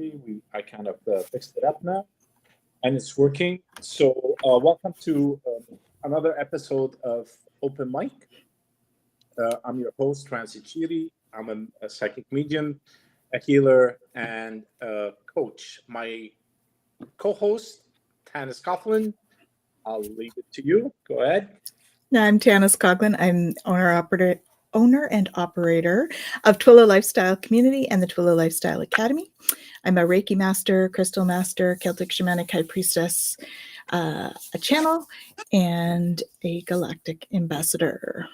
difficulty. I kind of fixed it up now, and it's working. So, welcome to another episode of Open Mic. I'm your host, Transi Chiri. I'm a psychic medium, a healer, and a coach. My co-host, Tanis Coughlin. I'll leave it to you. Go ahead. I'm Tanis Coughlin. I'm owner and operator of Twillo Lifestyle Community and the Twillo Lifestyle Academy. I'm a Reiki master, crystal master, Celtic shamanic high priestess, a channel, and a galactic ambassador.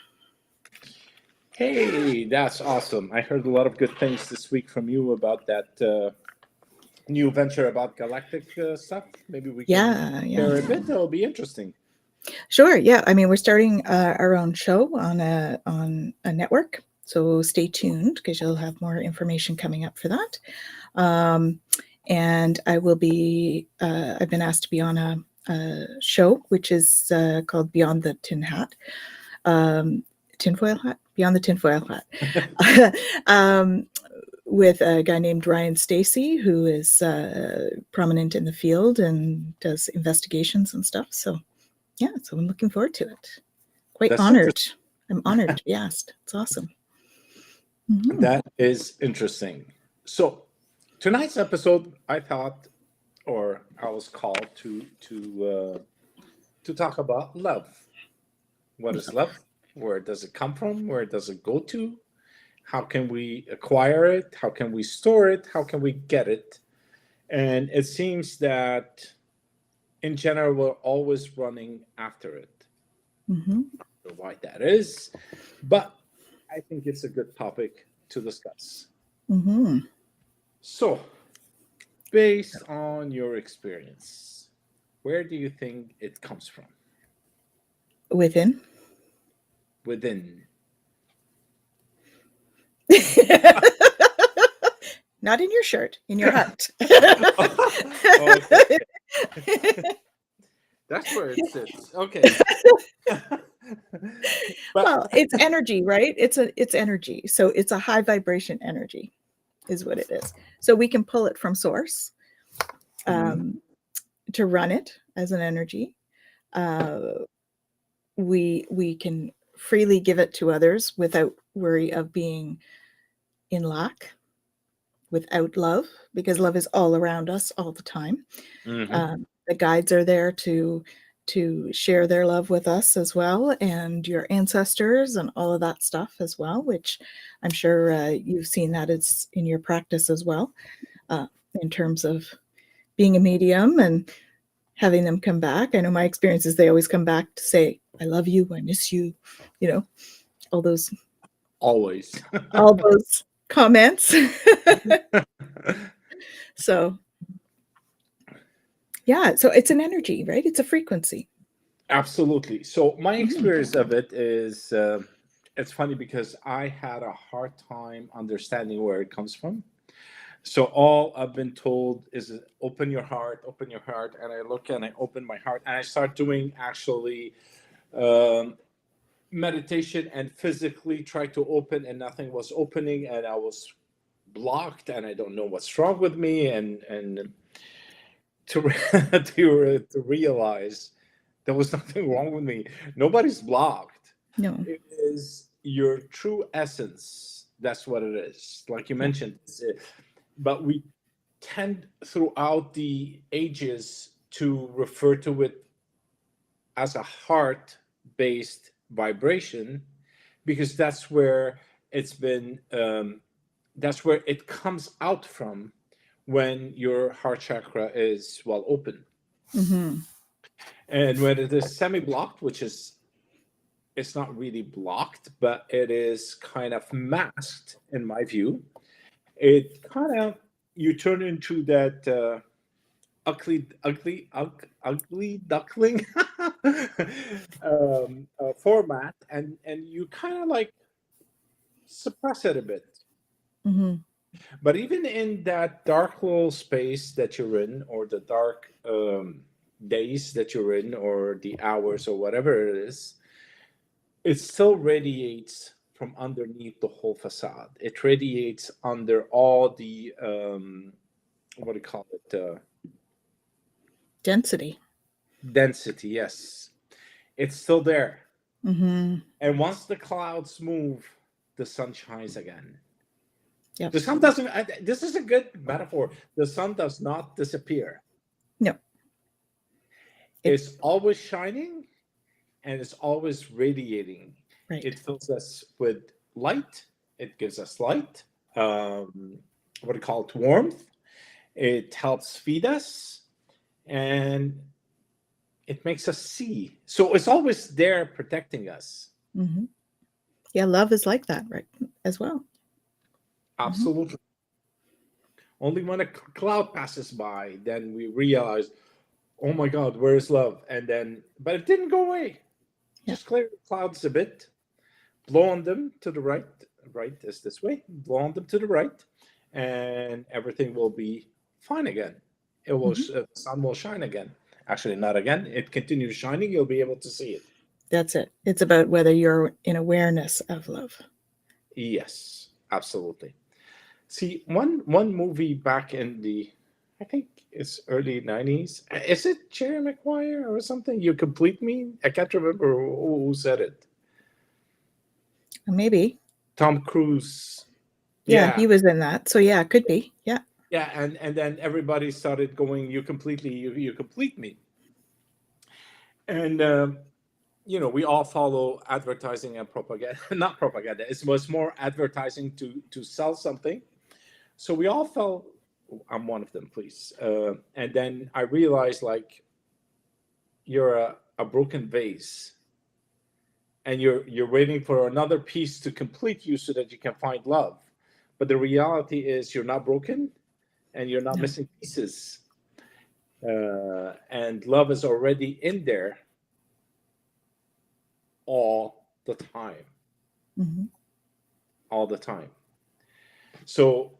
Hey, that's awesome. I heard a lot of good things this week from you about that new venture about galactic stuff. Maybe we can share a bit. It'll be interesting. Sure. Yeah. I mean, we're starting our own show on a network. So stay tuned because you'll have more information coming up for that. And I will be, I've been asked to be on a show, which is called Beyond the Tin Hat. Tinfoil Hat? Beyond the Tinfoil Hat. With a guy named Ryan Stacy, who is prominent in the field and does investigations and stuff. So yeah, so I'm looking forward to it. Quite honored. I'm honored to be asked. It's awesome. Mm-hmm. That is interesting. So tonight's episode, I thought, or I was called to talk about love. What is love? Where does it come from? Where does it go to? How can we acquire it? How can we store it? How can we get it? And it seems that in general, we're always running after it. Mm-hmm. I don't know why that is, but I think it's a good topic to discuss. Mm-hmm. So, based on your experience, where do you think it comes from? Within. Not in your shirt, in your heart. That's where it sits. Okay. Well, it's energy, right? It's energy. So it's a high vibration energy is what it is. So we can pull it from source to run it as an energy. We can freely give it to others without worry of being in lack, without love, because love is all around us all the time. The guides are there to share their love with us as well, and your ancestors and all of that stuff as well, which I'm sure you've seen that it's in your practice as well, in terms of being a medium and having them come back. I know my experience is they always come back to say, I love you, I miss you, all those all those comments. So yeah, so it's an energy, right? It's a frequency. Absolutely. So my experience of it is, it's funny because I had a hard time understanding where it comes from. So all I've been told is open your heart, and I look and I open my heart and I start doing actually meditation and physically try to open, and nothing was opening, and I was blocked, and I don't know what's wrong with me, and to to realize there was nothing wrong with me. Nobody's blocked. No, it is your true essence. That's what it is. Like you mentioned, but we tend throughout the ages to refer to it as a heart-based vibration because that's where it's been. That's where it comes out from when your heart chakra is well open. And when it is semi-blocked, which is it's not really blocked, but it is kind of masked in my view, it kind of you turn into that ugly duckling format, and you kind of like suppress it a bit. But even in that dark little space that you're in, or the dark days that you're in, or the hours, or whatever it is, it still radiates from underneath the whole facade. It radiates under all the what do you call it? Density. Density. Yes, it's still there. Mm-hmm. And once the clouds move, the sun shines again. Yep. The sun doesn't. This is a good metaphor. The sun does not disappear. No. It's always shining, and it's always radiating. Right. It fills us with light. It gives us light. What do you call it? Warmth. It helps feed us, and it makes us see. So it's always there protecting us. Mm-hmm. Yeah, love is like that, right? As well. Absolutely. Only when a cloud passes by, then we realize, oh my God, where is love? And then, but it didn't go away. Yeah. Just clear the clouds a bit, blow on them to the right. Right is this way. Blow on them to the right, and everything will be fine again. It will. The sun will shine again. Actually, not again. It continues shining. You'll be able to see it. That's it. It's about whether you're in awareness of love. Yes, absolutely. See, one movie back in the, I think it's early 90s. Is it Jerry Maguire or something? You Complete Me? I can't remember who said it. Maybe. Tom Cruise. Yeah, he was in that. So yeah, it could be. Yeah. Yeah, and then everybody started going, you complete me. And we all follow advertising and propaganda. Not propaganda. It was more advertising to sell something. So we all felt, I'm one of them, please. And then I realized, like, you're a broken vase, and you're waiting for another piece to complete you so that you can find love. But the reality is, you're not broken, and you're not missing pieces. And love is already in there all the time. Mm-hmm. All the time. So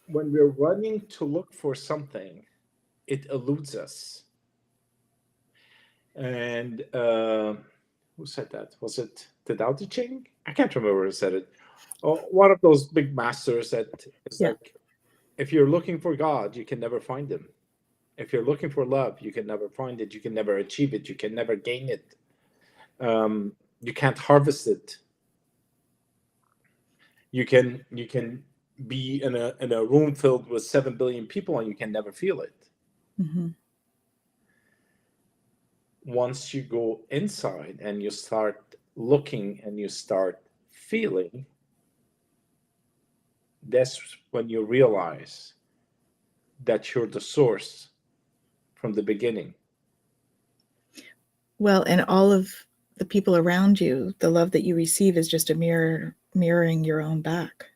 when we're running to look for something, it eludes us. And who said that? Was it the Tao Te Ching? I can't remember who said it. Oh, one of those big masters that is like, if you're looking for God, you can never find him. If you're looking for love, you can never find it. You can never achieve it. You can never gain it. You can't harvest it. You can be in a room filled with 7 billion people, and you can never feel it. Mm-hmm. Once you go inside and you start looking and you start feeling, that's when you realize that you're the source from the beginning. Well, and all of the people around you, the love that you receive is just a mirroring your own back.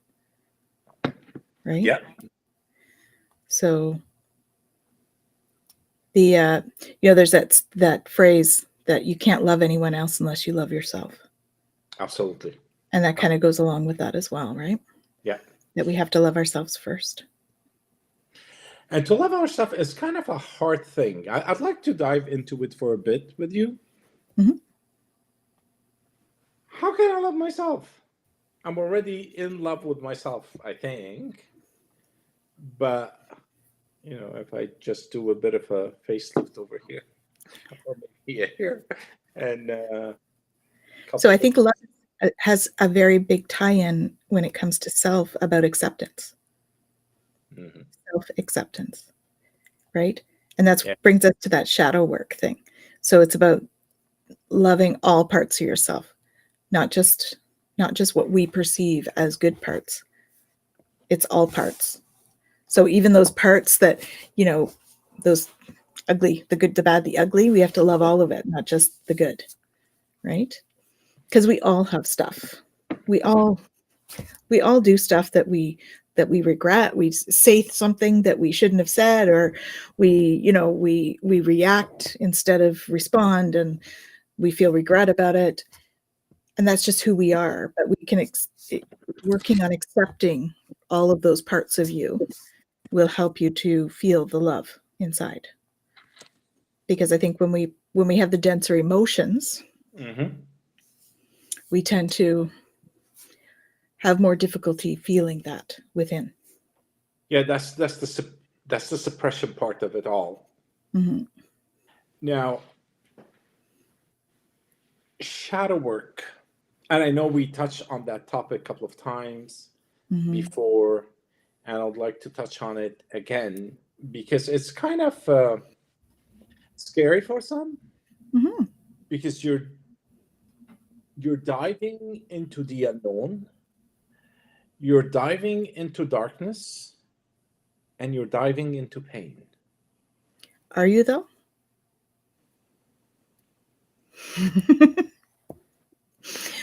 Right? Yeah. So the there's that phrase that you can't love anyone else unless you love yourself. Absolutely. And that kind of goes along with that as well, right? Yeah. That we have to love ourselves first. And to love ourselves is kind of a hard thing. I'd like to dive into it for a bit with you. Mm-hmm. How can I love myself? I'm already in love with myself, I think. But, if I just do a bit of a facelift over here, or maybe here, and so I think love has a very big tie-in when it comes to self about acceptance. Mm-hmm. Self-acceptance, right? And that's brings us to that shadow work thing. So it's about loving all parts of yourself, not just what we perceive as good parts. It's all parts. So even those parts that, those ugly, the good, the bad, the ugly, we have to love all of it, not just the good, right? Because we all have stuff. We all do stuff that we regret. We say something that we shouldn't have said, or we react instead of respond, and we feel regret about it. And that's just who we are. But we can working on accepting all of those parts of you will help you to feel the love inside. Because I think when we have the denser emotions, mm-hmm. we tend to have more difficulty feeling that within. Yeah, that's the That's the suppression part of it all. Mm-hmm. Now, shadow work, and I know we touched on that topic a couple of times Mm-hmm. before, and I'd like to touch on it again because it's kind of scary for some, Mm-hmm. because you're diving into the unknown, you're diving into darkness, and you're diving into pain. Are you though?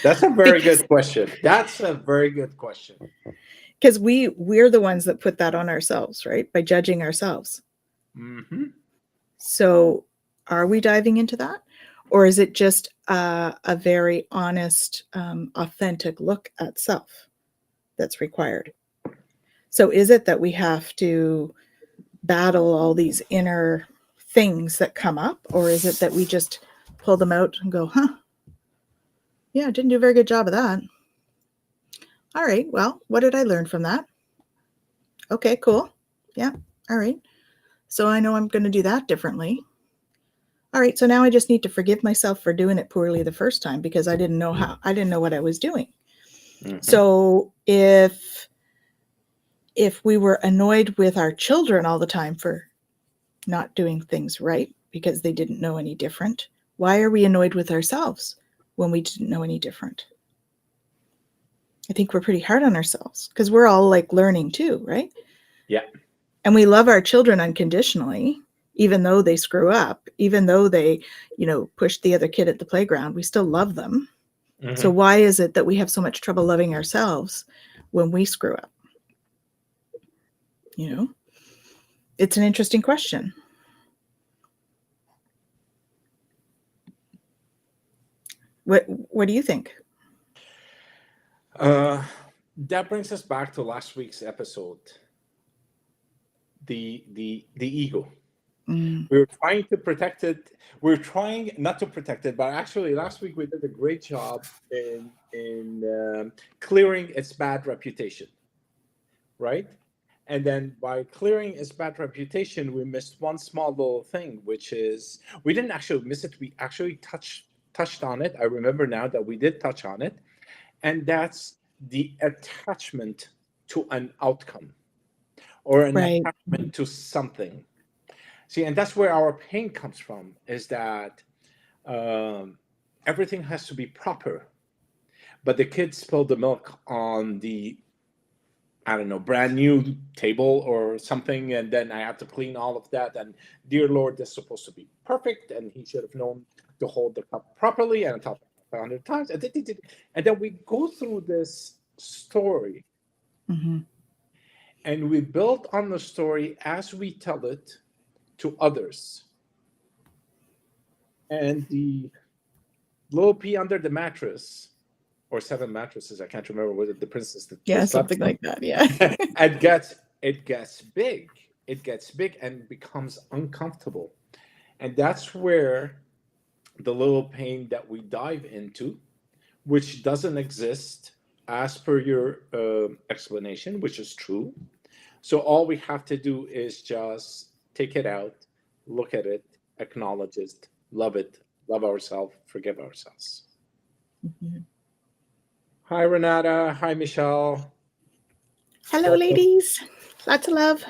That's a very Because good question. That's a very good question. we're the ones that put that on ourselves, right? By judging ourselves. Hmm. So are we diving into that? Or is it just a very honest, authentic look at self that's required? So is it that we have to battle all these inner things that come up? Or is it that we just pull them out and go, huh, yeah, I didn't do a very good job of that. All right, well, what did I learn from that? Okay, cool. Yeah, all right. So I know I'm going to do that differently. All right, so now I just need to forgive myself for doing it poorly the first time because I didn't know what I was doing. Hmm. So if we were annoyed with our children all the time for not doing things right because they didn't know any different, why are we annoyed with ourselves when we didn't know any different? I think we're pretty hard on ourselves because we're all like learning too, right? Yeah. And we love our children unconditionally, even though they screw up, even though they, push the other kid at the playground, we still love them. So Hmm. why is it that we have so much trouble loving ourselves when we screw up? You know, it's an interesting question. What do you think? Uh, that brings us back to last week's episode. The ego. Mm, We were trying to protect it. We're trying not to protect it, but actually last week we did a great job in clearing its bad reputation, right? And then by clearing its bad reputation, we missed one small little thing, which is we didn't actually miss it. We actually touched on it. I remember now that we did touch on it, and that's the attachment to an outcome or an right. attachment to something. See, and that's where our pain comes from, is that um, everything has to be proper, but the kids spilled the milk on the, I don't know, brand new table or something, and then I have to clean all of that. And dear Lord, this is supposed to be perfect, and he should have known to hold the cup properly, and I taught him 100 times. And then we go through this story, Mm-hmm. and we build on the story as we tell it to others. And the little pea under the mattress, or seven mattresses, I can't remember, was it the princess that they Yeah, slept something on? like that. Yeah. It gets big. It gets big and becomes uncomfortable. And that's where the little pain that we dive into, which doesn't exist as per your explanation, which is true. So all we have to do is just take it out, look at it, acknowledge it, love ourselves, forgive ourselves. Mhm. Hi, Renata. Hi, Michelle. Hello, Welcome. ladies. Lots of love.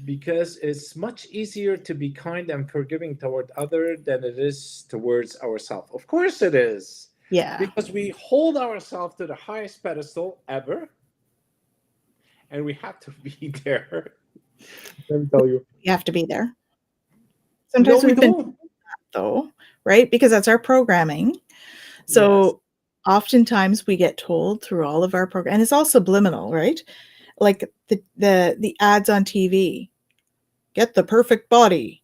Because it's much easier to be kind and forgiving toward other than it is towards ourselves. Of course it is. Yeah, Because we hold ourselves to the highest pedestal ever, and we have to be there. Let me tell you. you have to be there. No, Sometimes we we've been don't. though, right? Because that's our programming. Yes. So oftentimes we get told through all of our program, and it's all subliminal, right? Like the ads on TV, get the perfect body,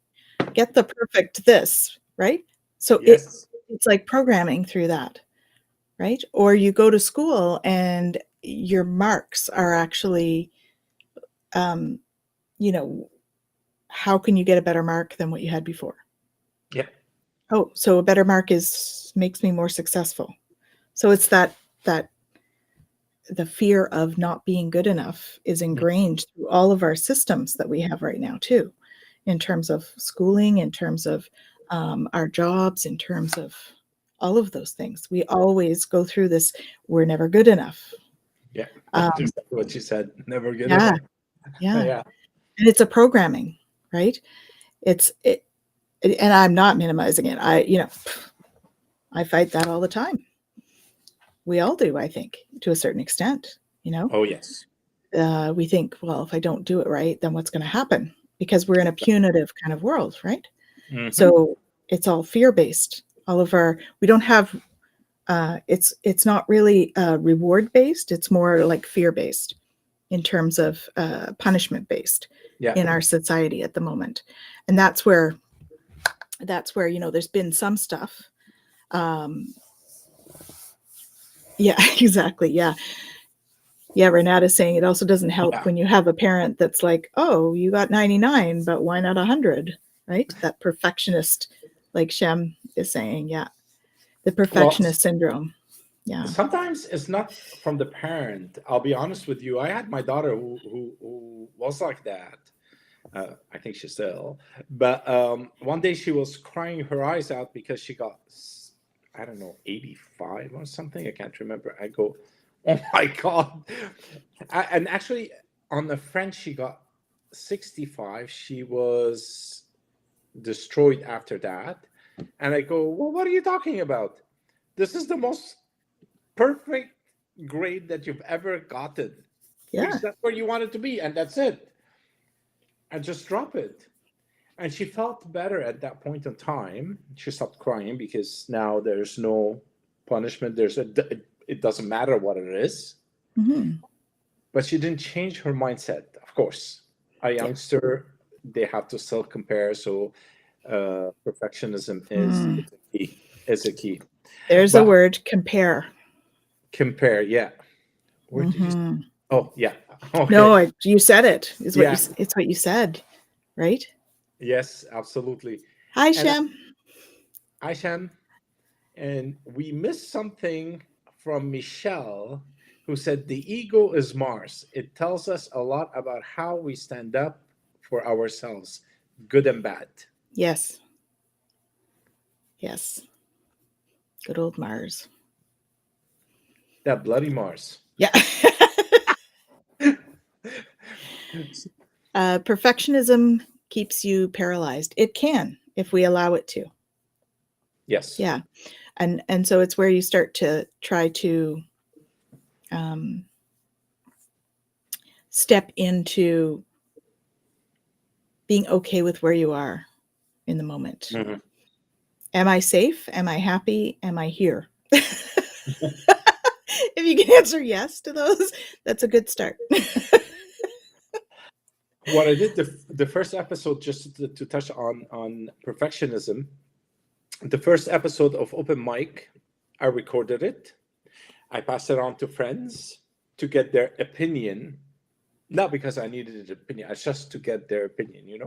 get the perfect this, right? So Yes. it's like programming through that, right? Or you go to school and your marks are actually, um, you know, how can you get a better mark than what you had before? Yeah. Oh, so a better mark is makes me more successful. So it's that the fear of not being good enough is ingrained through all of our systems that we have right now too, in terms of schooling, in terms of our jobs, in terms of all of those things. We always go through this, we're never good enough. Yeah. Um, That's exactly what she said. Never good yeah, enough. yeah. Yeah. And it's a programming, right? And I'm not minimizing it. I fight that all the time. We all do, I think, to a certain extent, Oh, yes. we think, well, if I don't do it right, then what's going to happen? Because we're in a punitive kind of world, right? Mm-hmm. So it's all fear-based. We don't have, it's not really reward based. It's more like fear based in terms of punishment based Yeah. in our society at the moment. And that's where, there's been some stuff. Yeah, exactly. Yeah. Yeah, Renata's saying it also doesn't help when you have a parent that's like, oh, you got 99, but why not 100? Right? That perfectionist, like Shem is saying, yeah. The perfectionist syndrome. Yeah. Sometimes it's not from the parent. I'll be honest with you. I had my daughter who was like that. I think she's still. But one day she was crying her eyes out because she got, I don't know, 85 or something. I can't remember. I go, oh my God. And actually, on the French, she got 65. She was destroyed after that. And I go, well, what are you talking about? This is the most perfect grade that you've ever gotten. Yeah. Because that's where you want it to be, and that's it. And just drop it. And she felt better at that point in time. She stopped crying because now there's no punishment. It doesn't matter what it is. Mm-hmm. But she didn't change her mindset. Of course, a youngster, they have to self compare. So perfectionism is a key. Is a key. There's But a word, compare. compare, yeah. Where did you? Oh, yeah. Okay. No, you said it. Yeah. It's what you said, right? Yes, absolutely. Hi, And Shem. Aishan, and we missed something from Michelle, who said the ego is Mars. It tells us a lot about how we stand up for ourselves, good and bad. Yes. Yes. Good old Mars. That bloody Mars. Yeah. Perfectionism keeps you paralyzed. It can, if we allow it to. Yes. Yeah. And so it's where you start to try to step into being okay with where you are in the moment. Mm-hmm. Am I safe? Am I happy? Am I here? If you can answer yes to those, that's a good start. What I did the first episode, just to touch on perfectionism, the first episode of Open Mic, I recorded it. I passed it on to friends to get their opinion, not because I needed an opinion, it's just to get their opinion,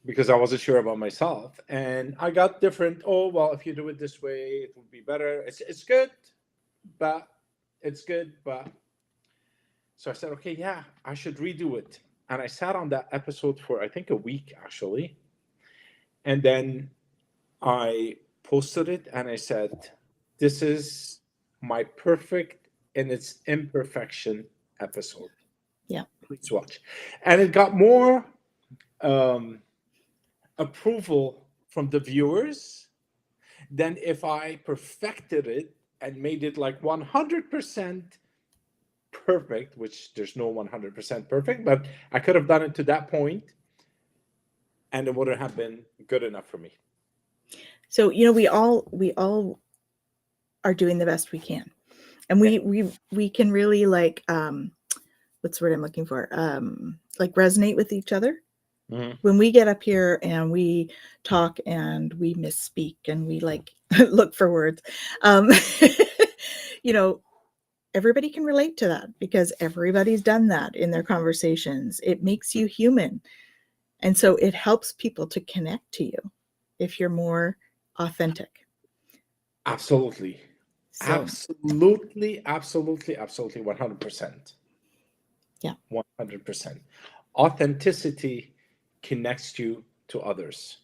because I wasn't sure about myself. And I got different, oh, well, if you do it this way, it would be better. It's good, but it's good, but. So I said, okay, yeah, I should redo it. And I sat on that episode for, I think, a week, actually. And then I posted it and I said, this is my perfect in its imperfection episode. Yeah. Please watch. And it got more approval from the viewers than if I perfected it and made it like 100% perfect, which there's no 100% perfect, but I could have done it to that point and it wouldn't have been good enough for me. So, we all are doing the best we can. And we can really what's the word I'm looking for? Like resonate with each other. Mm-hmm. When we get up here and we talk and we misspeak and we look for words, everybody can relate to that because everybody's done that in their conversations. It makes you human. And so it helps people to connect to you if you're more authentic. Absolutely. So absolutely, absolutely, absolutely, 100%. yeah, 100%. Authenticity connects you to others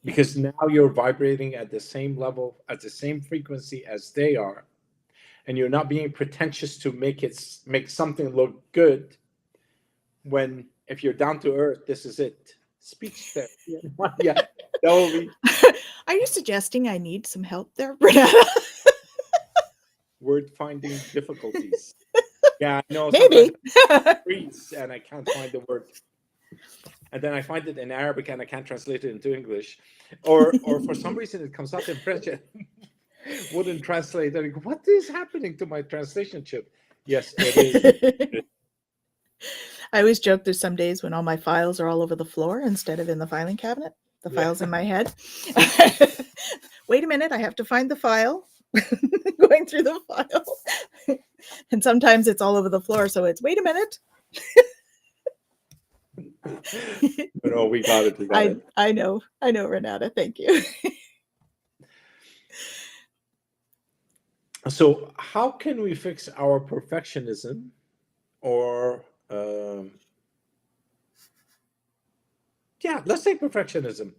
because now you're vibrating at the same level, at the same frequency as they are, and you're not being pretentious to make something look good. When if you're down to earth, this is it. Speech therapy. Yeah, that will be. are you suggesting I need some help there, Renata? Word finding difficulties. Yeah, I know. Sometimes Maybe. I freeze and I can't find the word, and then I find it in Arabic and I can't translate it into English, or for some reason it comes out in French and wouldn't translate. And I go, what is happening to my translation chip? Yes, it is. I always joke there's some days when all my files are all over the floor instead of in the filing cabinet. The Yeah. file's in my head. Wait a minute, I have to find the file. Going through the file. And sometimes it's all over the floor, so it's wait a minute. No, we got it. We got it. I know, Renata. Thank you. So, how can we fix our perfectionism, or yeah, let's say perfectionism?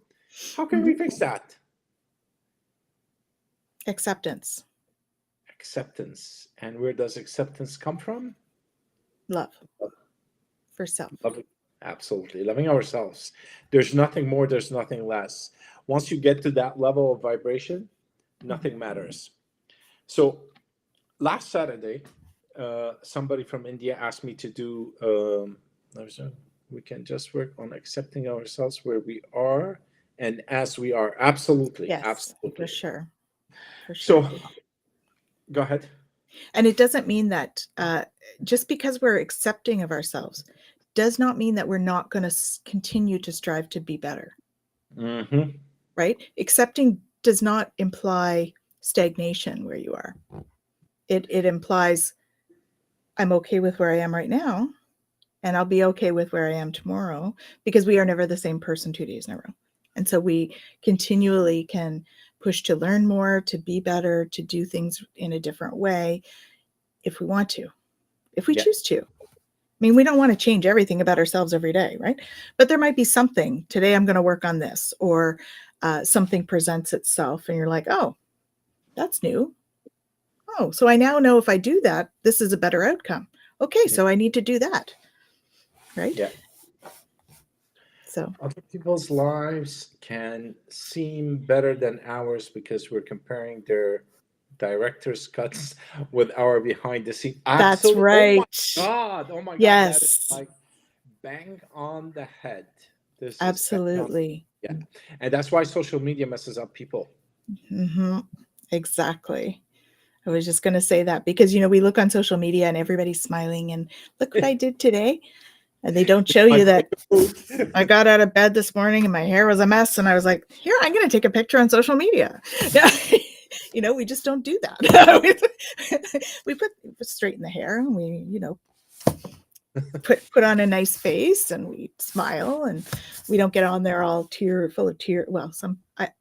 How can we fix that? Acceptance, Acceptance. And where does acceptance come from? love for self. Loving, absolutely. Loving ourselves. There's nothing more, there's nothing less. Once you get to that level of vibration, nothing matters. So, last Saturday, somebody from India asked me to do, we can just work on accepting ourselves where we are and as we are. Absolutely. Yes, Absolutely. for sure. For So, sure. go ahead. And it doesn't mean that just because we're accepting of ourselves does not mean that we're not going to continue to strive to be better. Mm-hmm. Right? Accepting does not imply stagnation where you are. It implies I'm okay with where I am right now, and I'll be okay with where I am tomorrow, because we are never the same person 2 days in a row. And so we continually can push to learn more, to be better, to do things in a different way if we want to, if we choose to. I mean, we don't want to change everything about ourselves every day, right? But there might be something. Today I'm going to work on this, or something presents itself and you're like, oh, that's new. Oh, so I now know if I do that, this is a better outcome. Okay, so I need to do that. Right? Yeah. So other people's lives can seem better than ours because we're comparing their director's cuts with our behind the scene. that's Absolutely. right. Oh my God. That is Yes, like bang on the head. This is bang on. absolutely. Yeah. And that's why social media messes up people. Mm-hmm. Exactly. I was just going to say that because, we look on social media and everybody's smiling and look what I did today. And they don't show you that I got out of bed this morning and my hair was a mess. And I was like, here, I'm going to take a picture on social media. We just don't do that. we put straighten the hair and we, put on a nice face and we smile, and we don't get on there all full of tears. Well, I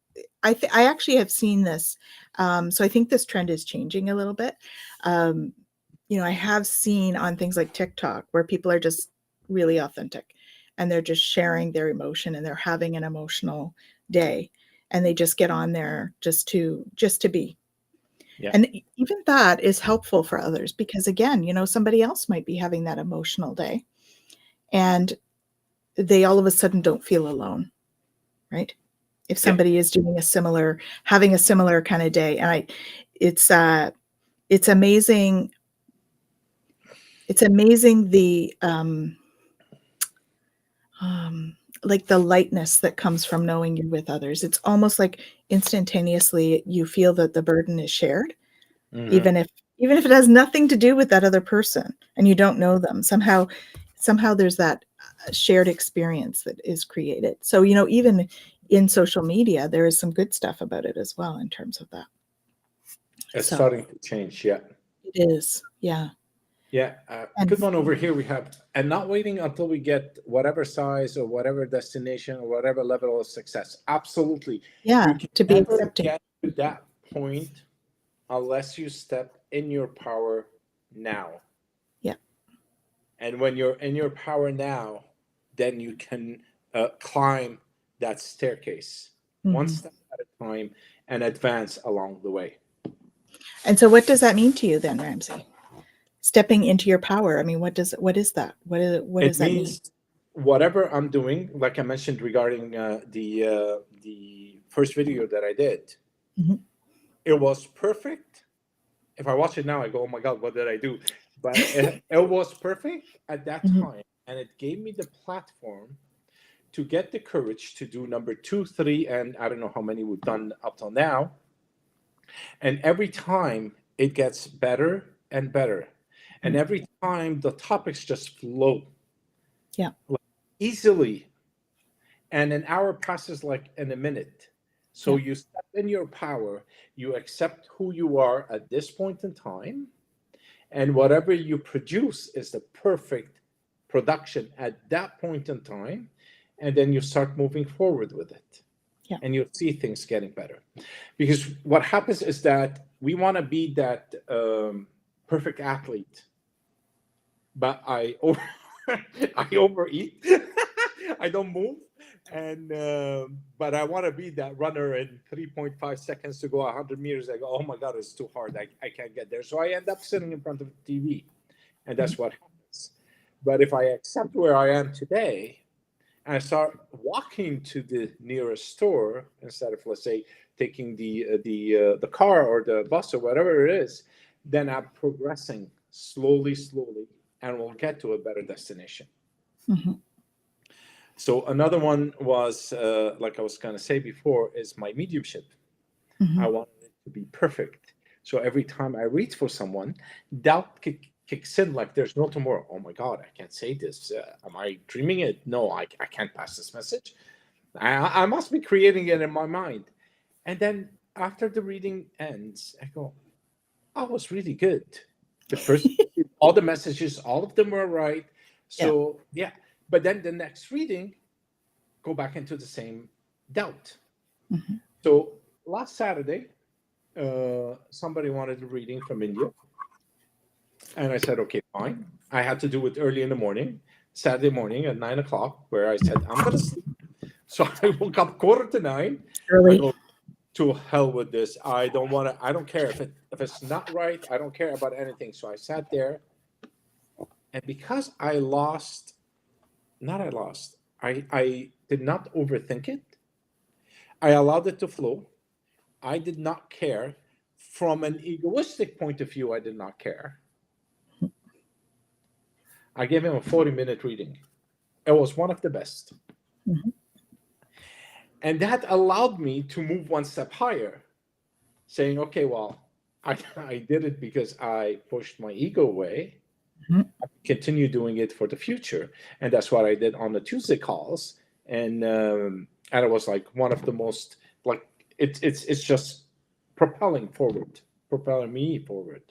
actually have seen this. So I think this trend is changing a little bit. I have seen on things like TikTok where people are just really authentic and they're just sharing their emotion and they're having an emotional day and they just get on there just to be. Yeah. And even that is helpful for others because, again, somebody else might be having that emotional day and they all of a sudden don't feel alone, right? If somebody is doing having a similar kind of day. And it's amazing. It's amazing the like the lightness that comes from knowing you're with others. It's almost like instantaneously you feel that the burden is shared, even if it has nothing to do with that other person and you don't know them. Somehow there's that shared experience that is created. So, even in social media, there is some good stuff about it as well in terms of that. It's starting to change. Yeah. It is. Yeah. Yeah. Good one over here we have. And not waiting until we get whatever size or whatever destination or whatever level of success. Absolutely. Yeah. You can To be never accepting. get to that point unless you step in your power now. Yeah. And when you're in your power now, then you can climb that staircase one Mm-hmm. step at a time and advance along the way. And so what does that mean to you then, Ramsey? Stepping into your power. I mean, what is that? What It does that mean? means whatever I'm doing, like I mentioned regarding the first video that I did, Mm-hmm. it was perfect. If I watch it now, I go, "Oh my God, what did I do?" But it was perfect at that Mm-hmm. time, and it gave me the platform to get the courage to do number 2, 3, and I don't know how many we've done up till now. And every time it gets better and better, and every time the topics just flow Yeah. easily, and an hour passes like in a minute. So Yeah. you step in your power, you accept who you are at this point in time, and whatever you produce is the perfect production at that point in time, and then you start moving forward with it. Yeah. And you'll see things getting better. Because what happens is that we want to be that perfect athlete, but I overeat. I don't move, and but I want to be that runner in 3.5 seconds to go 100 meters. I go, oh my God, it's too hard. I can't get there. So I end up sitting in front of the TV, and that's what happens. But if I accept where I am today, and I start walking to the nearest store instead of, let's say, taking the car or the bus or whatever it is, then I'm progressing slowly, slowly, and we'll get to a better destination. Mm-hmm. So another one was, like I was going to say before, is my mediumship. Mm-hmm. I wanted it to be perfect. So every time I reach for someone, doubt kicks in like there's no tomorrow. Oh my God, I can't say this. Am I dreaming it? No, I can't pass this message. I must be creating it in my mind. And then after the reading ends, I go, I was really good. The first, all the messages, all of them were right. Yeah. So, yeah. But then the next reading, go back into the same doubt. Mm-hmm. So last Saturday, somebody wanted a reading from India. And I said, okay, fine. I had to do it early in the morning, Saturday morning at 9 o'clock, where I said, I'm going to sleep. So I woke up 8:45. I Early. go, to hell with this. I don't want to, I don't care if it's not right. I don't care about anything. So I sat there. And because I lost, not I lost, I did not overthink it. I allowed it to flow. I did not care. From an egoistic point of view, I did not care. I gave him a 40-minute reading. It was one of the best. Mm-hmm. And that allowed me to move one step higher, saying, okay, well, I did it because I pushed my ego away. Mm-hmm. I continue doing it for the future. And that's what I did on the Tuesday calls. And it was like one of the most, like, it's just propelling me forward.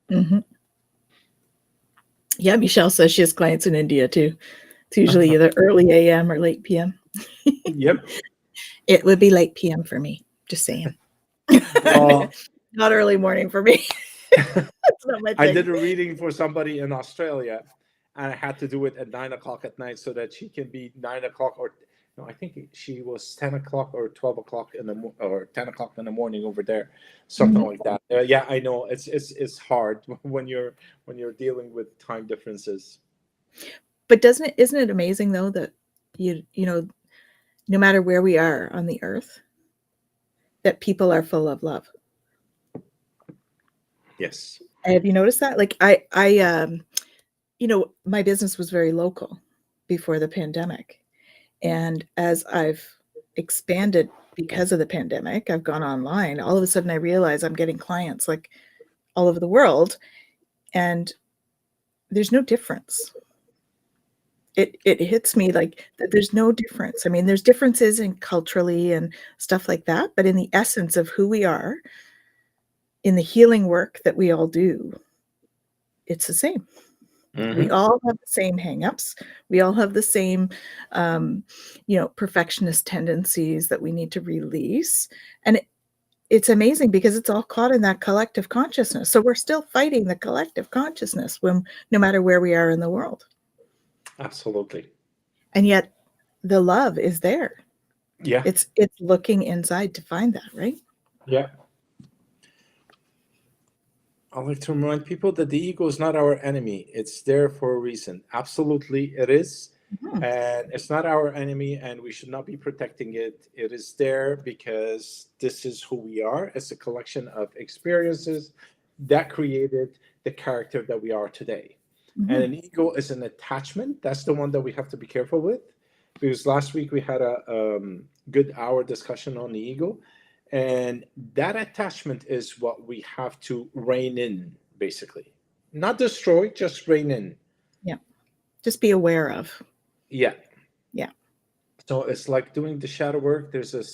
Mm-hmm. Yeah, Michelle says she has clients in India too. It's usually either early AM or late PM. Yep. It would be late PM for me, just saying. Well, Not early morning for me. That's not my I thing. did a reading for somebody in Australia, and I had to do it at 9 o'clock at night so that she can be 9 o'clock, or no, I think she was 10 o'clock or 12 o'clock or 10 o'clock in the morning over there, something Mhm. like that. Yeah, I know it's hard when you're dealing with time differences. But isn't it amazing though that you know, no matter where we are on the earth, that people are full of love. Yes. Have you noticed that? Like my business was very local before the pandemic. And as I've expanded because of the pandemic, I've gone online. All of a sudden I realize I'm getting clients like all over the world, and there's no difference. It hits me like that there's no difference. I mean, there's differences in culturally and stuff like that, but in the essence of who we are, in the healing work that we all do, it's the same. We Mm-hmm. all have the same hangups. We all have the same, perfectionist tendencies that we need to release. And it's amazing because it's all caught in that collective consciousness. So we're still fighting the collective consciousness when no matter where we are in the world. Absolutely. And yet the love is there. Yeah. It's looking inside to find that, right? Yeah. I like to remind people that the ego is not our enemy. It's there for a reason. Absolutely, it is. Mhm. And it's not our enemy, and we should not be protecting it. It is there because this is who we are. It's a collection of experiences that created the character that we are today. And Mhm. an ego is an attachment. That's the one that we have to be careful with. Because last week we had a good hour discussion on the ego. And that attachment is what we have to rein in, basically. Not destroy, just rein in. Yeah. Just be aware of. Yeah. Yeah. So it's like doing the shadow work. There's a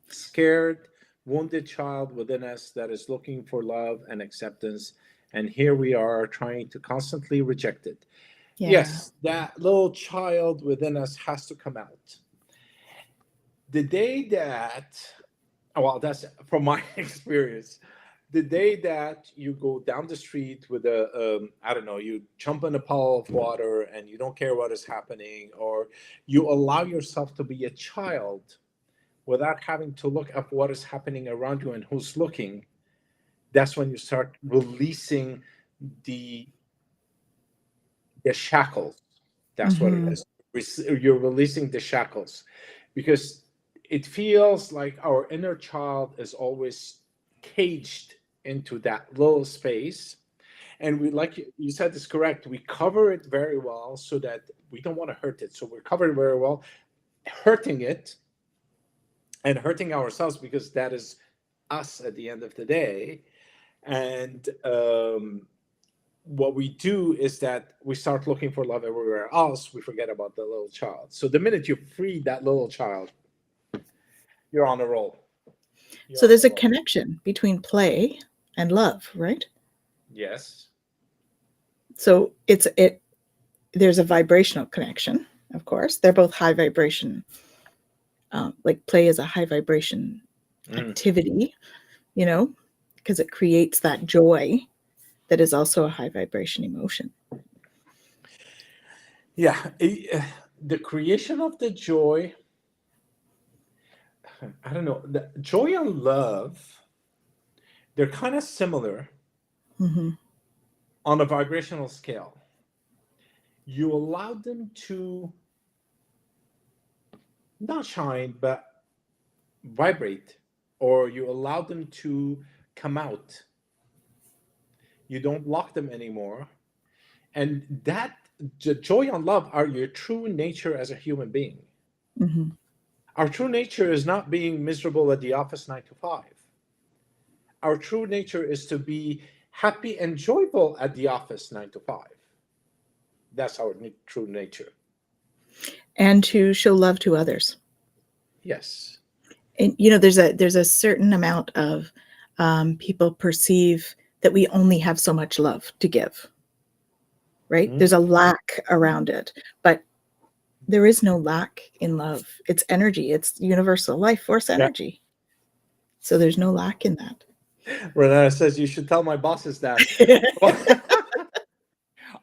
scared, wounded child within us that is looking for love and acceptance. And here we are trying to constantly reject it. Yeah. Yes, that little child within us has to come out. The day that, well, that's from my experience. The day that you go down the street with I don't know, you jump in a puddle of water and you don't care what is happening, or you allow yourself to be a child without having to look at what is happening around you and who's looking, that's when you start releasing the the shackles. That's what it Mhm. is. You're releasing the shackles because it feels like our inner child is always caged into that little space. And we, like you said, is correct. We cover it very well so that we don't want to hurt it. So we're covered very well, hurting it and hurting ourselves because that is us at the end of the day. And what we do is that we start looking for love everywhere else. We forget about the little child. So the minute you free that little child, you're on a roll. You're So on a there's a roll. connection between play and love, right? Yes. So there's a vibrational connection, of course. They're both high vibration. Like play is a high vibration Mm. activity, you know, because it creates that joy that is also a high vibration emotion. Yeah. The creation of the joy, I don't know, the joy and love, they're kind of similar Hmm. on a vibrational scale. You allow them to not shine, but vibrate, or you allow them to come out. You don't block them anymore. And that the joy and love are your true nature as a human being. Hmm. Our true nature is not being miserable at the office 9 to 5. Our true nature is to be happy and joyful at the office 9 to 5. That's our true nature. And to show love to others. Yes. And there's a certain amount of people perceive that we only have so much love to give, right? Mhm. There's a lack around it, but there is no lack in love. It's energy. It's universal life force Yeah. energy. So there's no lack in that. Renata says you should tell my bosses that.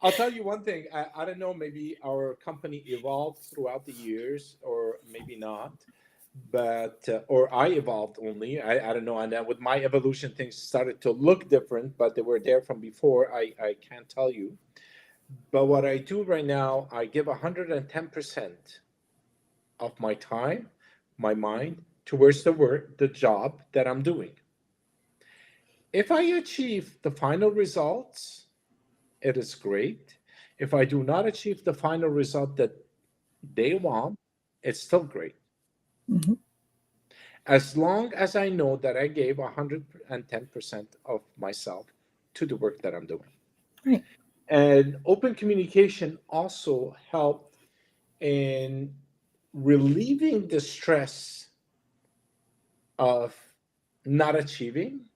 I'll tell you one thing. I don't know, maybe our company evolved throughout the years, or maybe not. But, or I evolved only. I don't know. And with my evolution, things started to look different, but they were there from before. I can't tell you. But what I do right now, I give 110% of my time, my mind, towards the work, the job that I'm doing. If I achieve the final results, it is great. If I do not achieve the final result that they want, it's still great. Mhm. As long as I know that I gave 110% of myself to the work that I'm doing. Right. And open communication also helped in relieving the stress of not achieving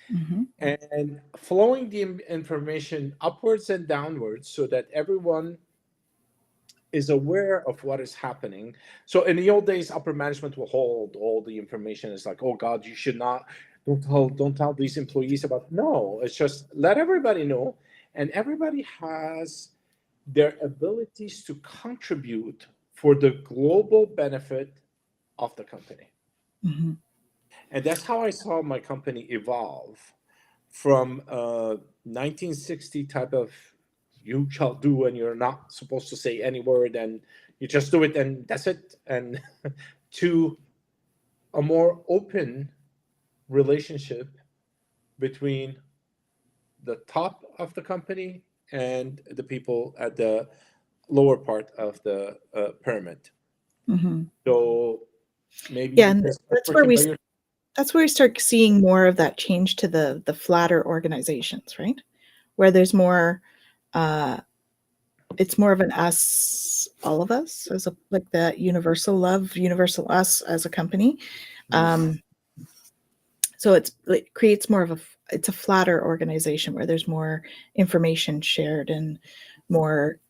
Hmm. and flowing the information upwards and downwards so that everyone is aware of what is happening. So in the old days, upper management will hold all the information. It's like, oh God, you should not, don't tell these employees about. No, it's just let everybody know, and everybody has their abilities to contribute for the global benefit of the company. Mm-hmm. And that's how I saw my company evolve from a 1960 type of you shall do and you're not supposed to say any word and you just do it and that's it, and to a more open relationship between the top of the company and the people at the lower part of the pyramid. Mm-hmm. So maybe Yeah, and because working by that's where we start seeing more of that change to the flatter organizations, right? Where there's more, it's more of an us, all of us, as a like that universal love, universal us as a company. Um, so it creates more of it's a flatter organization where there's more information shared and more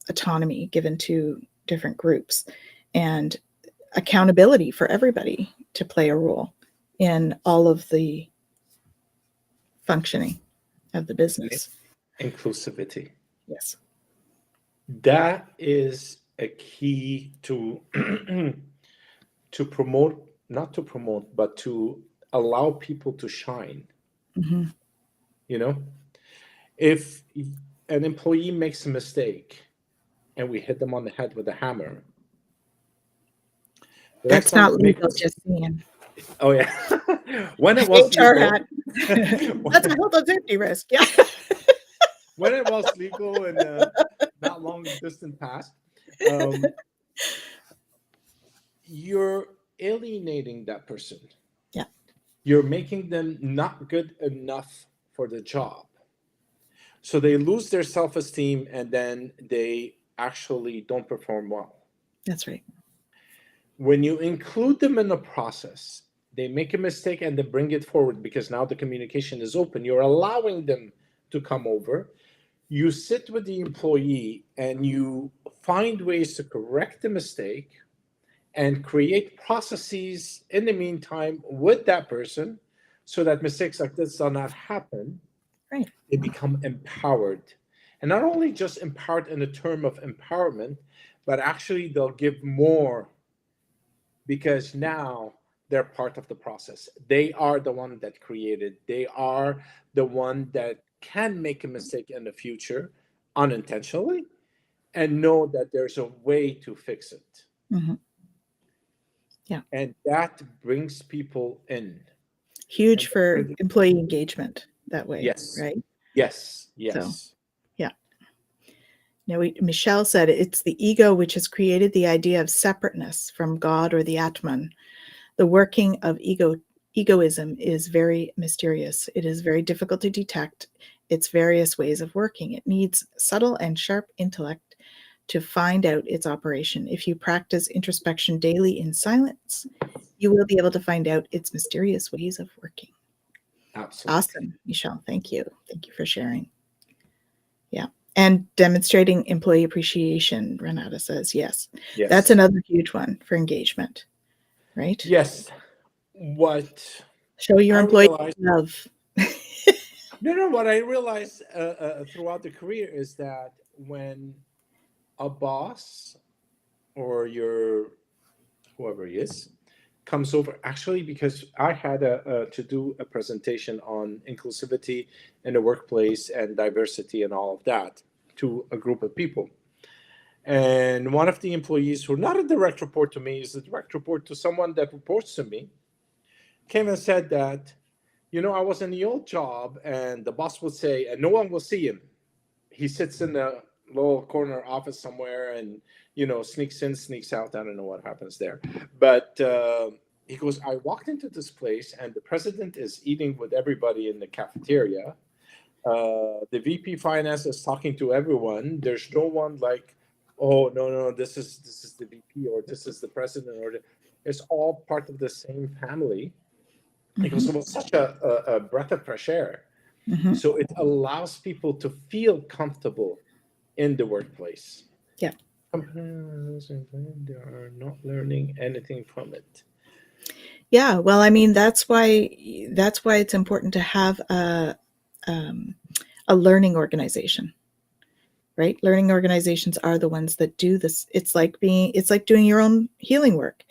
autonomy given to different groups and accountability for everybody to play a role in all of the functioning of the business. inclusivity. Yes. That is a key to to promote, not to promote, but to allow people to shine. Mm-hmm. You know, if an employee makes a mistake and we hit them on the head with a hammer, the next That's time not they make legal, this, just saying. oh yeah, when it was HR legal, hat. That's a health and safety risk. Yeah. when it was legal in the not long distant past, um, you're alienating that person. Yeah. You're making them not good enough for the job. So they lose their self esteem and then they actually don't perform well. That's right. When you include them in the process, they make a mistake and they bring it forward because now the communication is open. You're allowing them to come over. You sit with the employee and you find ways to correct the mistake and create processes in the meantime with that person so that mistakes like this do not happen. Right. They become empowered. And not only just empowered in the term of empowerment, but actually they'll give more because now they're part of the process. They are the one that created, they are the one that can make a mistake in the future unintentionally and know that there's a way to fix it. Mm-hmm. Yeah. And that brings people in. Huge And for employee engagement that way, yes, right? yes, So, yes. yeah. Now, Michelle said it's the ego which has created the idea of separateness from God or the Atman. The working of egoism is very mysterious. It is very difficult to detect its various ways of working. It needs subtle and sharp intellect to find out its operation. If you practice introspection daily in silence, you will be able to find out its mysterious ways of working. Absolutely. Awesome, Michelle. Thank you. Thank you for sharing. Yeah. And demonstrating employee appreciation, Renata says, yes. Yes. That's another huge one for engagement, right? Yes. What Show your I employee realized, love. no, what I realized throughout the career is that when a boss or your whoever he is comes over, actually, because I had to do a presentation on inclusivity in the workplace and diversity and all of that to a group of people. And one of the employees, who not a direct report to me, is a direct report to someone that reports to me, came and said that, I was in the old job and the boss would say, and no one will see him. He sits in the little corner office somewhere and, sneaks in, sneaks out. I don't know what happens there. But he goes, I walked into this place and the president is eating with everybody in the cafeteria. The VP finance is talking to everyone. There's no one like, oh, no, this is the VP or this is the president, or it's all part of the same family. Because it was such a breath of fresh air. Mm-hmm. So it allows people to feel comfortable in the workplace. Yeah. companies they are not learning anything from it. Yeah, well, I mean, that's why it's important to have um, a learning organization, right? Learning organizations are the ones that do this. It's like doing your own healing work.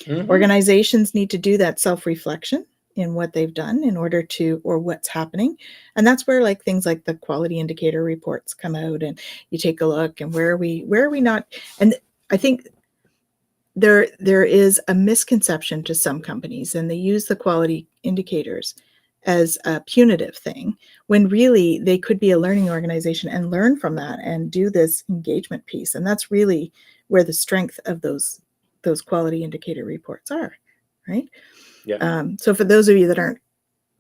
Hmm. Organizations need to do that self-reflection in what they've done in order to, or what's happening. And that's where like things like the quality indicator reports come out, and you take a look and where are we not. And I think there is a misconception to some companies, and they use the quality indicators as a punitive thing, when really they could be a learning organization and learn from that and do this engagement piece. And that's really where the strength of those quality indicator reports are, right? Yeah. So for those of you that aren't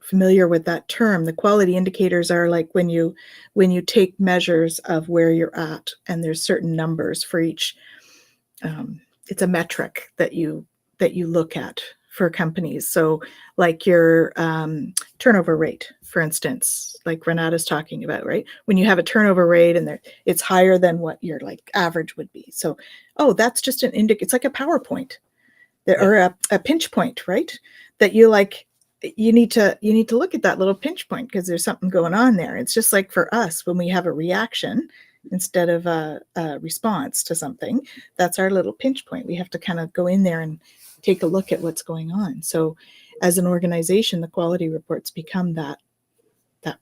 familiar with that term, the quality indicators are like when you take measures of where you're at, and there's certain numbers for each. It's a metric that you look at for companies. So like your turnover rate, for instance, like Renata's talking about, right? When you have a turnover rate and it's higher than what your like average would be. So, oh, that's just an it's like a PowerPoint Yeah. or a pinch point, right? That you need to look at that little pinch point because there's something going on there. It's just like for us when we have a reaction instead of a response to something. That's our little pinch point. We have to kind of go in there and take a look at what's going on. So as an organization, the quality reports become that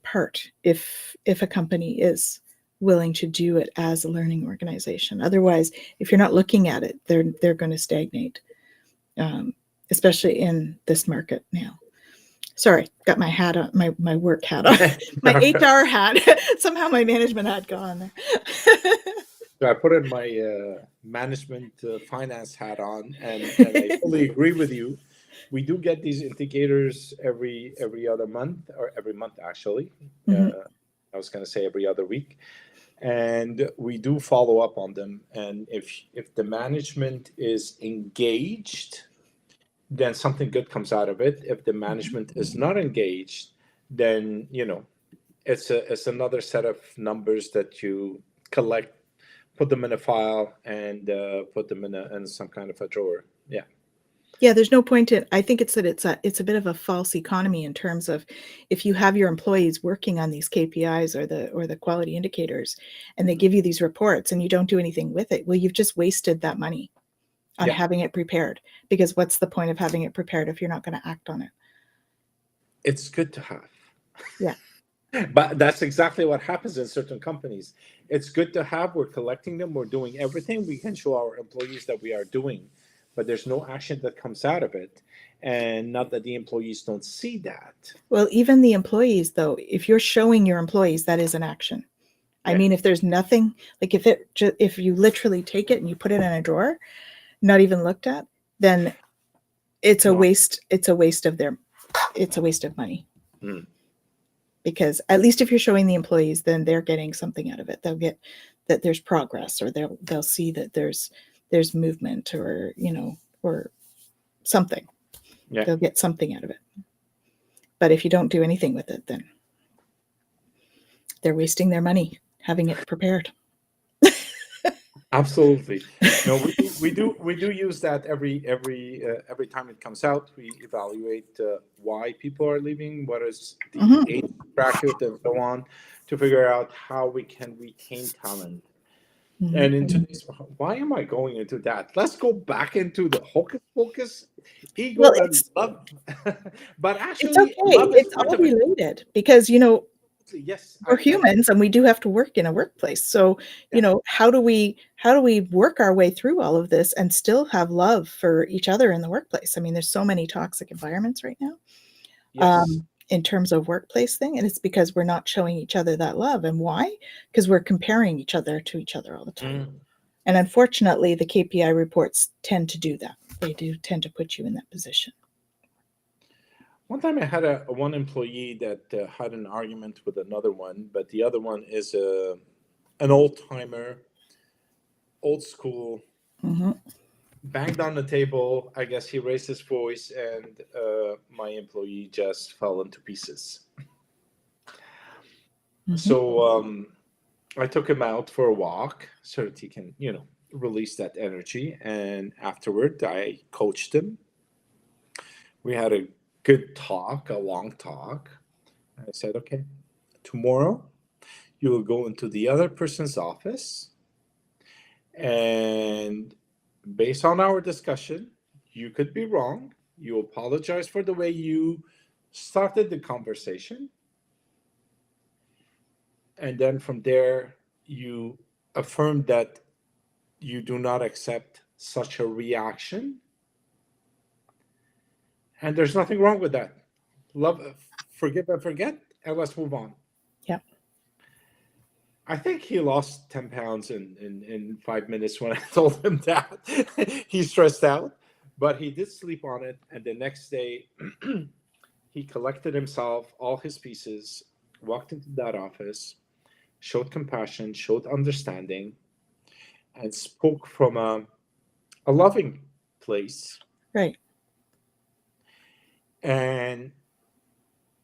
part if a company is willing to do it as a learning organization. Otherwise, if you're not looking at it, they're going to stagnate, um, especially in this market now. Sorry, got my hat on, my work hat on, my HR hat. Somehow my management hat gone there. So I put in my management finance hat on, and I fully agree with you. We do get these indicators every other month, or every month actually. Mhm. I was going to say every other week, and we do follow up on them. And if the management is engaged, then something good comes out of it. If the management is not engaged, then it's another set of numbers that you collect, put them in a file, and put them in some kind of a drawer. Yeah. Yeah, there's no point in. I think it's a bit of a false economy in terms of if you have your employees working on these KPIs or the quality indicators, and they give you these reports and you don't do anything with it. Well, you've just wasted that money on Yeah. having it prepared, because what's the point of having it prepared if you're not going to act on it? It's good to have. Yeah. But that's exactly what happens in certain companies. It's good to have. We're collecting them. We're doing everything we can show our employees that we are doing, but there's no action that comes out of it. And not that the employees don't see that. Well, even the employees, though, if you're showing your employees, that is an action. I Yeah. mean, if there's nothing, like if you literally take it and you put it in a drawer, not even looked at, then it's a No. waste. It's a waste of money. Mm. Because at least if you're showing the employees, then they're getting something out of it. They'll get that there's progress, or they'll see that there's movement, or something. Yeah. They'll get something out of it. But if you don't do anything with it, then they're wasting their money having it prepared. Absolutely. No, we do use that every time it comes out. We evaluate why people are leaving, what is the Mhm. age bracket, and so on, to figure out how we can retain talent. Mhm. And in today's, why am I going into that? Let's go back into the hocus pocus, Well, ego and love. But it's actually, okay. love is It's part all of it. related because Yes, we're humans and we do have to work in a workplace. So, yeah, how do we work our way through all of this and still have love for each other in the workplace? I mean, there's so many toxic environments right now, yes. in terms of workplace thing, and it's because we're not showing each other that love. And why? Because we're comparing each other to each other all the time. Mm. And unfortunately, the KPI reports tend to do that. They do tend to put you in that position. One time I had a one employee that had an argument with another one, but the other one is an old timer, old school, Hmm. banged on the table. I guess he raised his voice, and my employee just fell into pieces. Hmm. So I took him out for a walk so that he can, release that energy. And afterward, I coached him. We had a good talk, a long talk. I said, okay, tomorrow you will go into the other person's office, and based on our discussion, you could be wrong. You apologize for the way you started the conversation. And then from there, you affirm that you do not accept such a reaction. And there's nothing wrong with that. Love, forgive and forget, and let's move on. Yeah. I think he lost 10 pounds in 5 minutes when I told him that. He stressed out, but he did sleep on it. And the next day, he collected himself, all his pieces, walked into that office, showed compassion, showed understanding, and spoke from a loving place. Right. And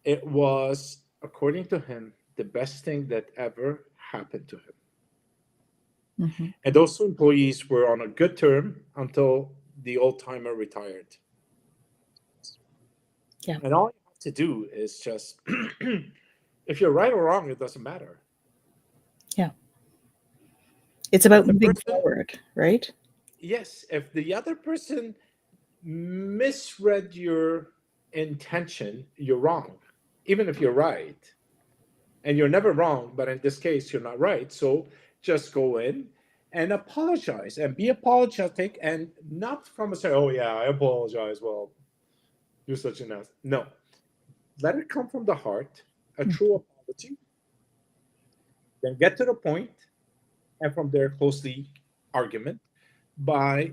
it was, according to him, the best thing that ever happened to him. Mm-hmm. And those two employees were on a good term until the old timer retired. Yeah. And all you have to do is just, if you're right or wrong, it doesn't matter. Yeah. It's about The moving person, forward, right? yes, if the other person misread your intention, you're wrong, even if you're right. And you're never wrong, but in this case, you're not right. So just go in and apologize and be apologetic, and not from a say, oh, yeah, I apologize. Well, you're such an ass. No, let it come from the heart, a true apology, then get to the point, and from there, close the argument by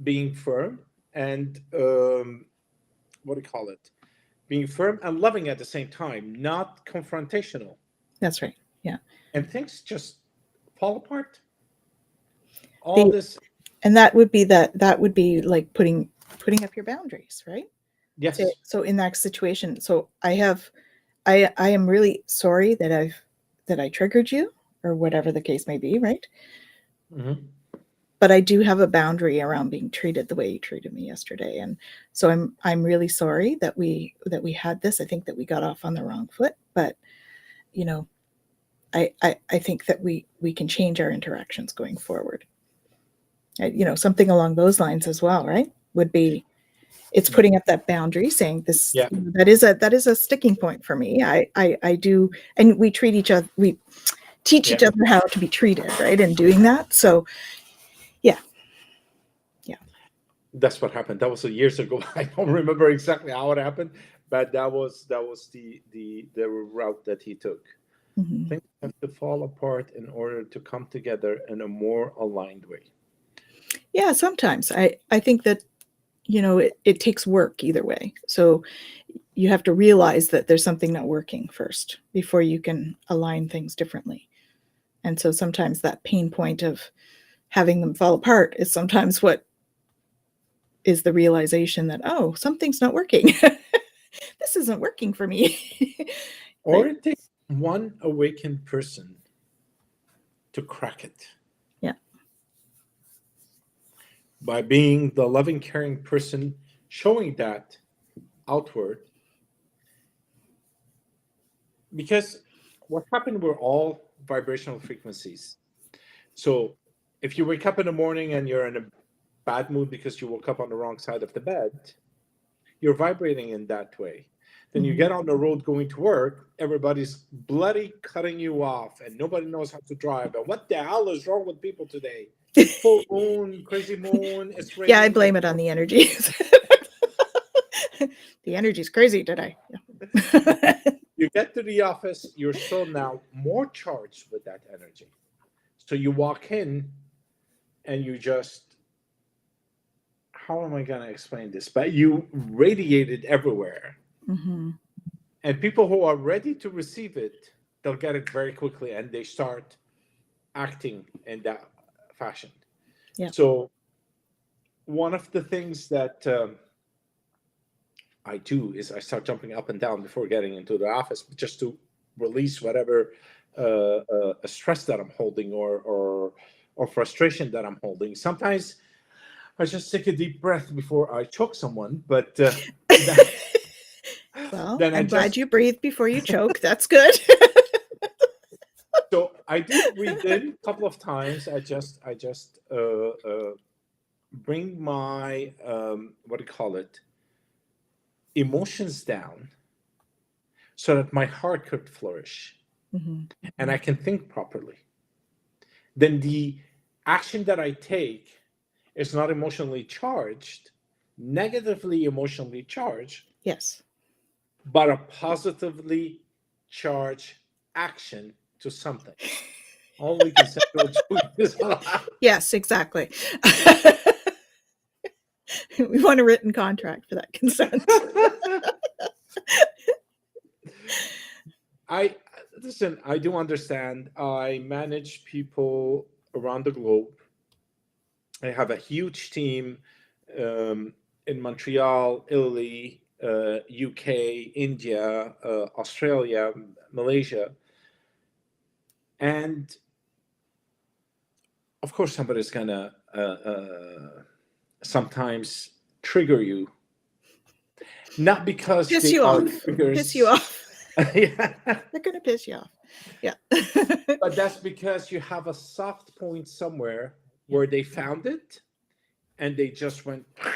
being firm and what do you call it? Being firm and loving at the same time, not confrontational. That's right. Yeah. And things just fall apart. All The this, and that would be like putting up your boundaries, right? yes. So in that situation, so I am really sorry that I triggered you, or whatever the case may be, right? Mm-hmm. But I do have a boundary around being treated the way you treated me yesterday, and so I'm really sorry that we had this. I think that we got off on the wrong foot, but you know, I think that we can change our interactions going forward. Something along those lines as well, right? Would be, it's putting up that boundary, saying this, Yeah. that is a sticking point for me. I do, and we teach each Yeah. other how to be treated, right? And doing that. So yeah. That's what happened. That was years ago. I don't remember exactly how it happened, but that was the route that he took. Mm-hmm. Things have to fall apart in order to come together in a more aligned way. Yeah, sometimes I think that it takes work either way. So you have to realize that there's something not working first before you can align things differently. And so sometimes that pain point of having them fall apart is sometimes what is the realization that, oh, something's not working. This isn't working for me. Or Right? it takes one awakened person to crack it Yeah. by being the loving, caring person, showing that outward. Because what happened, we're all vibrational frequencies. So if you wake up in the morning and you're in a bad mood because you woke up on the wrong side of the bed, you're vibrating in that way. Then you get on the road going to work, everybody's bloody cutting you off, and nobody knows how to drive. And what the hell is wrong with people today? Full moon, crazy moon, it's raining. Yeah, I blame it on the energy. The energy's crazy today. Yeah. You get to the office, you're so now more charged with that energy. So you walk in and you just, how am I going to explain this? But you radiate it everywhere. Mm-hmm. And people who are ready to receive it, they'll get it very quickly, and they start acting in that fashion. Yeah. So one of the things that I do is I start jumping up and down before getting into the office, just to release whatever stress that I'm holding, or or frustration that I'm holding. Sometimes I just take a deep breath before I choke someone, but Well, then I I'm glad just, you breathed before you choke. That's good. so I do breathe in a couple of times. I just bring my what do you call it, emotions down, so that my heart could flourish Hmm. and I can think properly. Then the action that I take is not emotionally charged, negatively emotionally charged, Yes. but a positively charged action to something. All we can say to a joke is allowed. Yes, exactly. We want a written contract for that consent. I listen. I do understand. I manage people around the globe. I have a huge team um, in Montreal, Italy, UK, India, Australia, Malaysia, and of course, somebody's gonna sometimes trigger you, not because Piss they you are off. Piss you triggers. off. Yeah. They're going to piss you off. Yeah. But that's because you have a soft point somewhere Yeah. where they found it and they just went Yeah.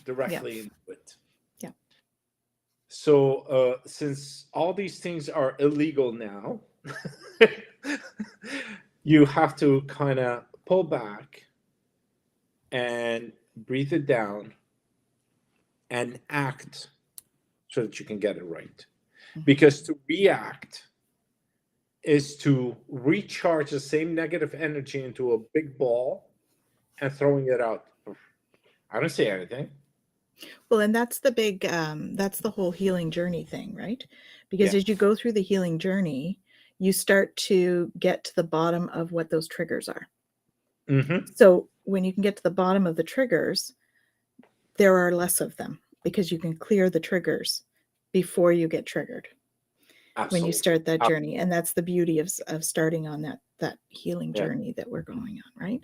directly into it. Yeah. So, since all these things are illegal now, you have to kind of pull back and breathe it down and act so that you can get it right. Mhm. Because to react is to recharge the same negative energy into a big ball and throwing it out. I don't say anything. Well, and that's the big, that's the whole healing journey thing, right? Because Yeah. as you go through the healing journey, you start to get to the bottom of what those triggers are. Mm-hmm. So when you can get to the bottom of the triggers, there are less of them because you can clear the triggers before you get triggered when you Absolutely. start that journey. And that's the beauty of starting on that healing Yeah. journey that we're going on, right?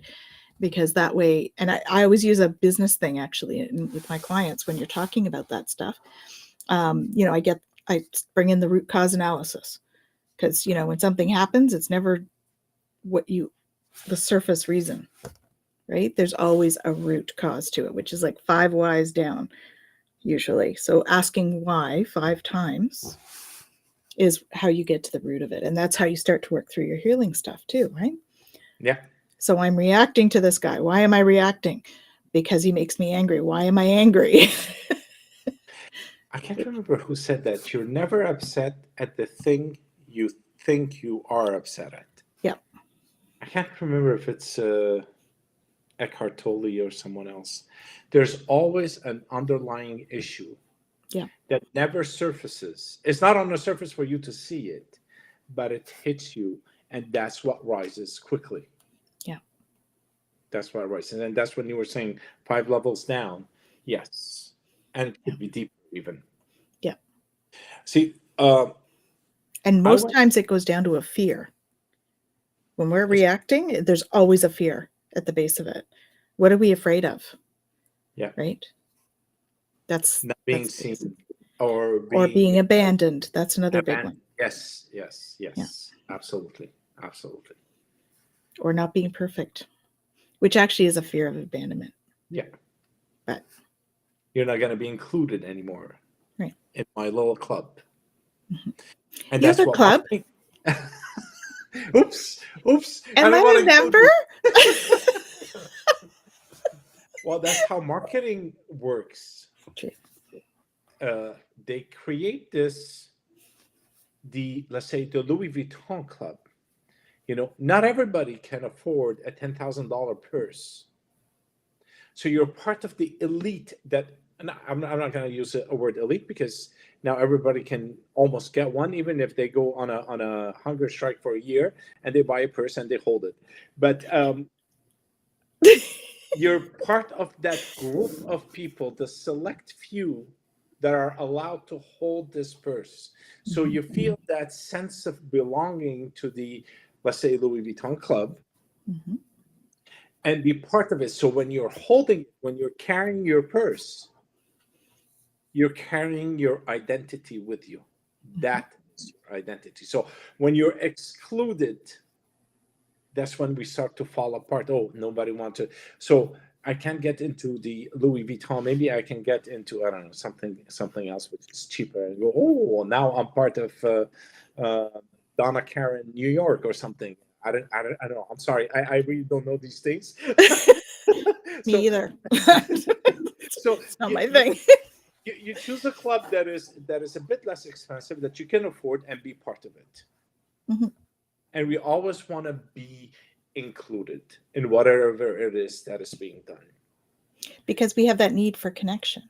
Because that way, and I always use a business thing actually with my clients when you're talking about that stuff. I bring in the root cause analysis because when something happens, it's never what you the surface reason, right? There's always a root cause to it, which is like 5 whys down usually. So asking why 5 times is how you get to the root of it, and that's how you start to work through your healing stuff too, right? Yeah. So I'm reacting to this guy. Why am I reacting? Because he makes me angry. Why am I angry? I can't remember who said that. You're never upset at the thing you think you are upset at. Yeah. I can't remember if it's Eckhart Tolle or someone else. There's always an underlying issue Yeah. that never surfaces. It's not on the surface for you to see it, but it hits you, and that's what rises quickly. Yeah. That's what rises, and then that's when you were saying 5 levels down. Yes, and it Yeah. could be deeper even. Yeah. See, And I most went. times it goes down to a fear. When we're reacting, there's always a fear at the base of it. What are we afraid of? Yeah, Right? not being That's base. seen or Or being being abandoned. That's another big one. abandoned. Yes, yes, Yeah. yes, absolutely, absolutely. Or not being perfect, which actually is a fear of abandonment. Yeah, But you're not going to be included anymore right. in my little club, Mm-hmm. and You have that's a what club? marketing. Oops, oops. I Am don't I want a to include member? you. Well, that's how marketing works. True. They create this, the let's say the Louis Vuitton club. Not everybody can afford a $10,000 purse. So you're part of the elite that, and I'm not going to use a word elite because now everybody can almost get one, even if they go on a hunger strike for a year and they buy a purse and they hold it. But you're part of that group of people, the select few that are allowed to hold this purse. So Mhm. you feel that sense of belonging to the, let's say, Louis Vuitton club. Mhm. and be part of it. So when you're carrying your purse, you're carrying your identity with you. That is your identity. So when you're excluded, that's when we start to fall apart. Oh, nobody wants to. So I can't get into the Louis Vuitton. Maybe I can get into, I don't know, something else which is cheaper, and go, oh, now I'm part of Donna Karen New York or something. I don't know. I'm sorry. I really don't know these things. Me So either. so It's not you, my you thing. you choose a club that is a bit less expensive, that you can afford, and be part of it. Mhm. And we always want to be included in whatever it is that is being done. Because we have that need for connection.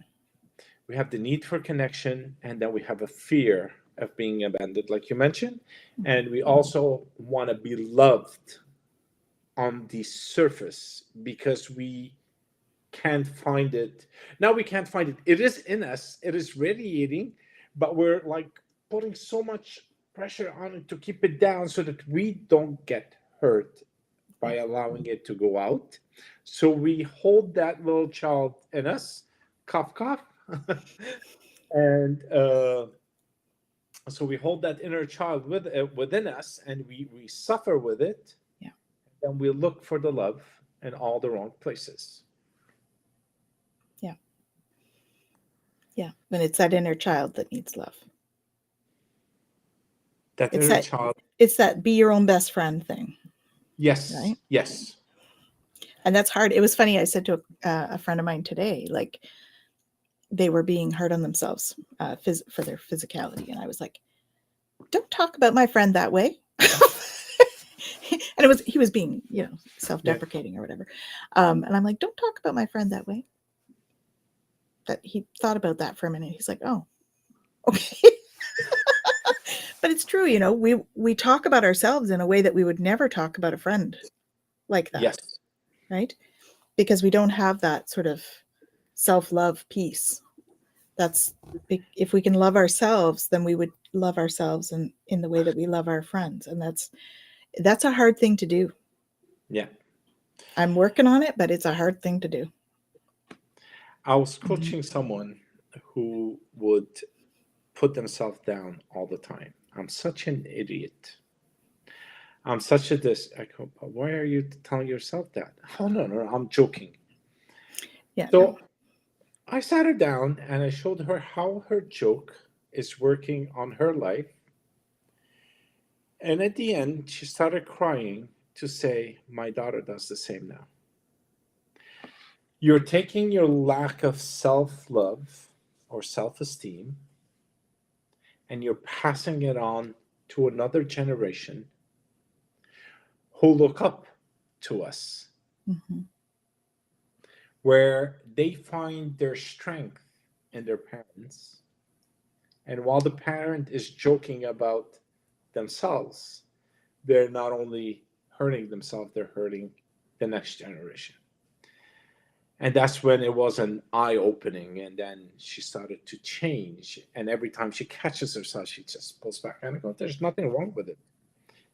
We have the need for connection, and then we have a fear of being abandoned, like you mentioned. And we also want to be loved on the surface, because we can't find it. Now we can't find it. It is in us, it is radiating, but we're like putting so much pressure on it to keep it down so that we don't get hurt by allowing it to go out. So we hold that little child in us, cough, cough. And so we hold that inner child within us, and we suffer with it. Yeah. And we look for the love in all the wrong places. Yeah. Yeah. When it's that inner child that needs love. That It's inner that child. it's that be your own best friend thing. Yes. Right. Yes. And that's hard. It was funny. I said to a friend of mine today, like, they were being hard on themselves for their physicality. And I was like, don't talk about my friend that way. And he was being, self-deprecating or whatever. And I'm like, don't talk about my friend that way. But he thought about that for a minute. He's like, oh, okay. But it's true, we talk about ourselves in a way that we would never talk about a friend like that. Yes. Right? Because we don't have that sort of self-love piece. That's, if we can love ourselves, then we would love ourselves in the way that we love our friends. And that's a hard thing to do. Yeah. I'm working on it, but it's a hard thing to do. I was coaching someone who would put themselves down all the time. I'm such an idiot. I'm such a this. I go, but why are you telling yourself that? Oh, no, I'm joking. Yeah. So I sat her down and I showed her how her joke is working on her life. And at the end, she started crying to say, my daughter does the same now. You're taking your lack of self love or self esteem, and you're passing it on to another generation who look up to us, Mm-hmm. where they find their strength in their parents. And while the parent is joking about themselves, they're not only hurting themselves, they're hurting the next generation. And that's when it was an eye opening. And then she started to change. And every time she catches herself, she just pulls back. And I go, there's nothing wrong with it.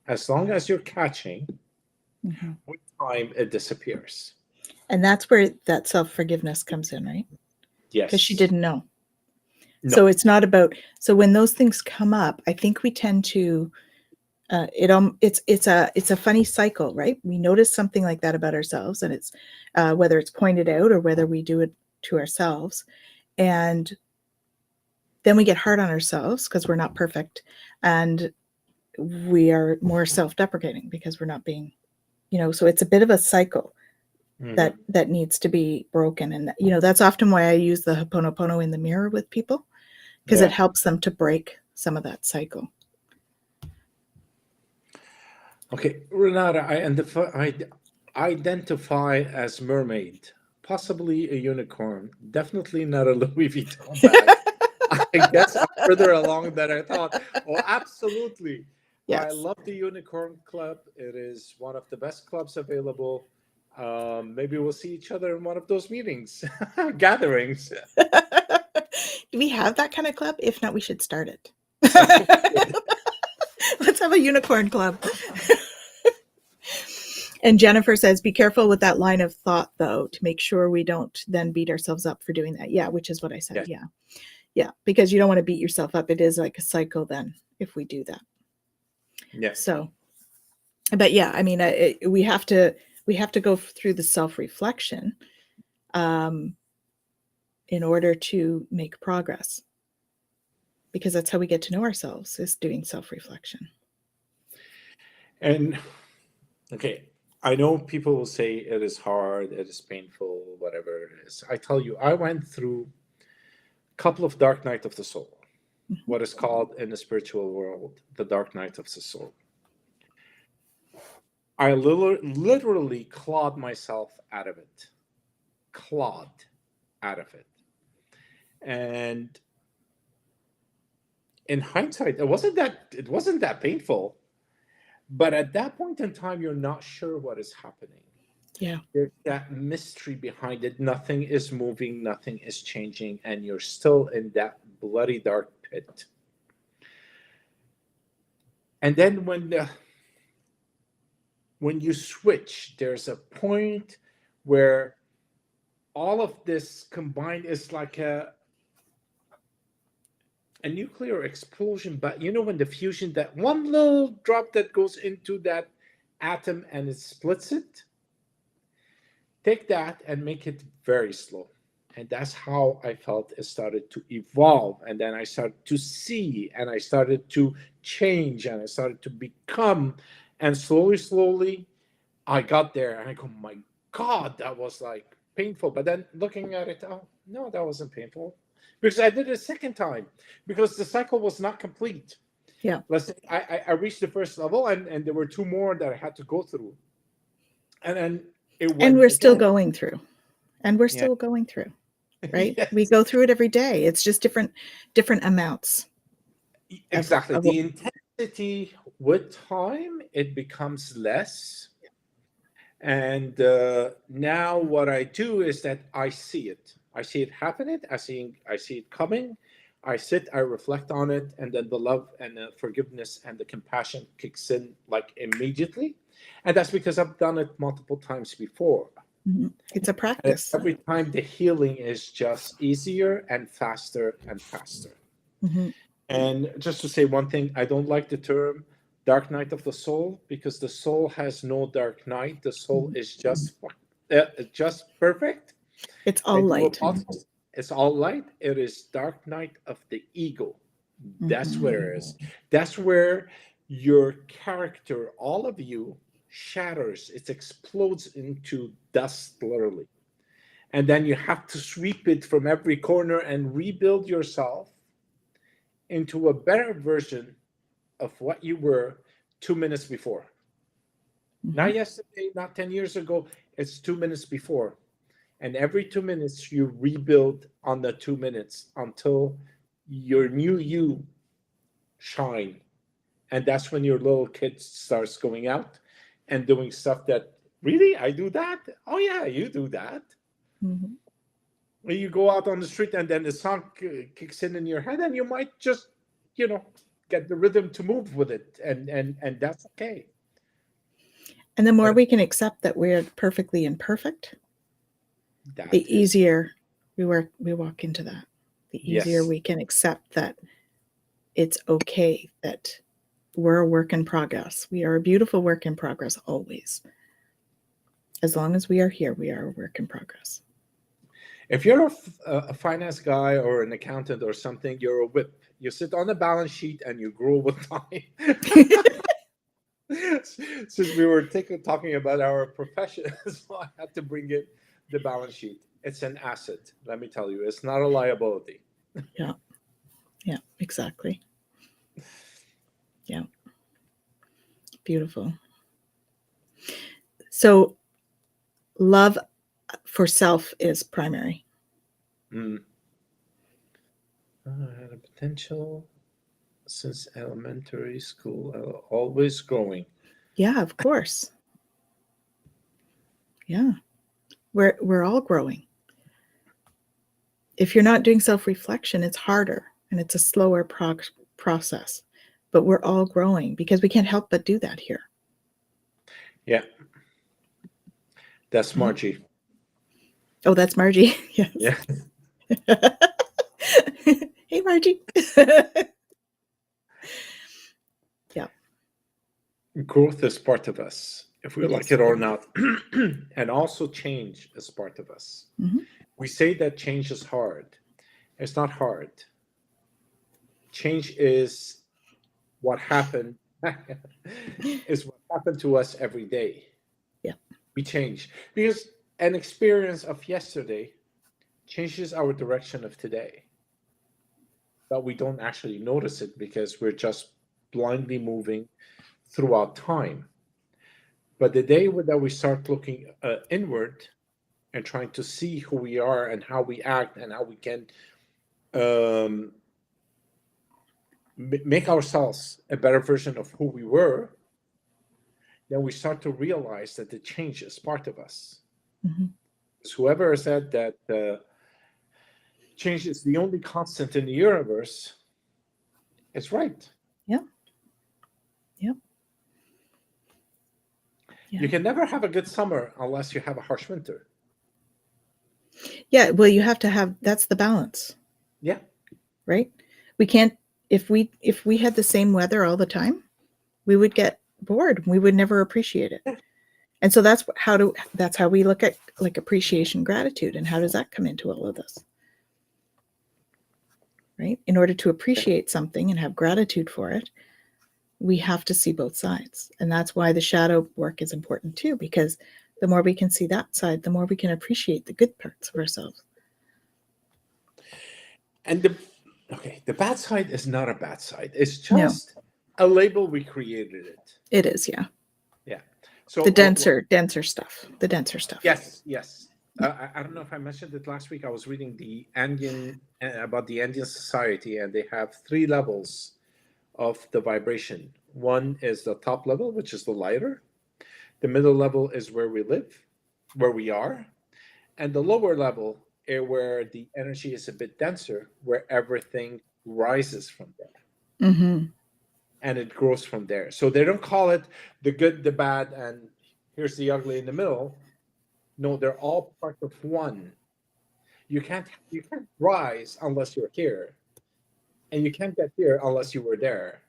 As long as you're catching, Mm-hmm. with time, it disappears. And that's where that self-forgiveness comes in, right? Yes. Because she didn't know. No. So it's not about, so when those things come up, I think we tend to, it's a funny cycle, right? We notice something like that about ourselves, and it's whether it's pointed out or whether we do it to ourselves, and then we get hard on ourselves because we're not perfect, and we are more self-deprecating because we're not being, so it's a bit of a cycle that needs to be broken. And that's often why I use the Ho'oponopono in the mirror with people, because it helps them to break some of that cycle. Okay, Renata, I identify as mermaid, possibly a unicorn, definitely not a Louis Vuitton bag. I guess I'm further along than I thought. Oh, absolutely. Yes. I love the Unicorn Club. It is one of the best clubs available. Maybe we'll see each other in one of those meetings, gatherings. Do we have that kind of club? If not, we should start it. Let's have a unicorn club. And Jennifer says, be careful with that line of thought, though, to make sure we don't then beat ourselves up for doing that. Yeah, which is what I said. Yes. Yeah. Yeah. Because you don't want to beat yourself up. It is like a cycle then if we do that. Yeah. So, but yeah, I mean, we have to go through the self-reflection in order to make progress. Because that's how we get to know ourselves, is doing self-reflection. And okay, I know people will say it is hard, it is painful, whatever it is. I tell you, I went through a couple of dark night of the soul, what is called in the spiritual world the dark night of the soul. I literally clawed myself out of it, clawed out of it. And in hindsight, it wasn't that painful, but at that point in time, you're not sure what is happening. Yeah. There's that mystery behind it. Nothing is moving, nothing is changing, and you're still in that bloody dark pit. And then when you switch, there's a point where all of this combined is like a nuclear explosion. But you know, when the fusion, that one little drop that goes into that atom and it splits it, take that and make it very slow. And that's how I felt it started to evolve. And then I started to see, and I started to change, and I started to become. And slowly, I got there, and I go, my God, that was like painful. But then looking at it, oh, no, that wasn't painful. Because I did it a second time, because the cycle was not complete. Yeah. Let's say I reached the first level, and there were two more that I had to go through. And then it went. And we're still again. going through. And we're still going through. Right? Yes. We go through it every day. It's just different amounts. Exactly. The intensity with time, it becomes less. And now what I do is that I see it. I see it happening. I see it coming. I sit, I reflect on it, and then the love and the forgiveness and the compassion kicks in like immediately. And that's because I've done it multiple times before. Mm-hmm. It's a practice. And every time the healing is just easier and faster and faster. Mm-hmm. And just to say one thing, I don't like the term dark night of the soul, because the soul has no dark night. The soul is just perfect. It's all light. It's all light. It is dark night of the ego. That's where it is. That's where your character, all of you, shatters. It explodes into dust, literally. And then you have to sweep it from every corner and rebuild yourself into a better version of what you were 2 minutes before. Not yesterday, not 10 years ago. It's 2 minutes before. And every 2 minutes, you rebuild on the 2 minutes until your new you shine. And that's when your little kid starts going out and doing stuff that, really, I do that? Oh, yeah, you do that. Mm-hmm. When you go out on the street and then the song kicks in your head, and you might just, get the rhythm to move with it. And that's okay. And the more we can accept that we're perfectly imperfect, the easier we walk into that. The easier we can accept that it's okay, that we're a work in progress. We are a beautiful work in progress always. As long as we are here, we are a work in progress. If you're a finance guy or an accountant or something, you're a whip. You sit on the balance sheet and you grow with time. Since we were talking about our profession, so I had to bring in the balance sheet. It's an asset, let me tell you. It's not a liability. Yeah, exactly. Yeah. Beautiful. So love for self is primary. I had a potential since elementary school, always growing. Yeah, of course. Yeah. We're all growing. If you're not doing self-reflection, it's harder and it's a slower process. But we're all growing because we can't help but do that here. Yeah. That's Margie. Oh, that's Margie. Yes. Yeah. Hey, Margie. Yeah. Growth is part of us, if we It like is. it or not. And also change is part of us. Mhm. We say that change is hard. It's not hard. Change is what happened is what happened to us every day. Yeah. We change because an experience of yesterday changes our direction of today. But we don't actually notice it because we're just blindly moving throughout time. But the day that we start looking inward and trying to see who we are and how we act and how we can um, make ourselves a better version of who we were, then we start to realize that the change is part of us. Mhm. Whoever said that change is the only constant in the universe is right. Yeah. Yeah. Yeah. You can never have a good summer unless you have a harsh winter. Yeah. Well, you have to have, that's the balance, Yeah. right? We can't, if we had the same weather all the time, we would get bored. We would never appreciate it. Yeah. And so that's how we look at like appreciation, gratitude, and how does that come into all of this? Right? In order to appreciate something and have gratitude for it, we have to see both sides. And that's why the shadow work is important too, because the more we can see that side, the more we can appreciate the good parts of ourselves. And the bad side is not a bad side. It's No, just a label we created it. it is, yeah. Yeah. So The denser stuff. The denser stuff. yes, yes. I don't know if I mentioned it last week. I was reading the Andean about the Andean society, and they have 3 levels of the vibration. One is the top level, which is the lighter. The middle level is where we live, where we are, and the lower level where the energy is a bit denser, where everything rises from there Mm-hmm. and it grows from there. So they don't call it the good, the bad, and here's the ugly in the middle. No, they're all part of one. You can't rise unless you're here, and you can't get here unless you were there.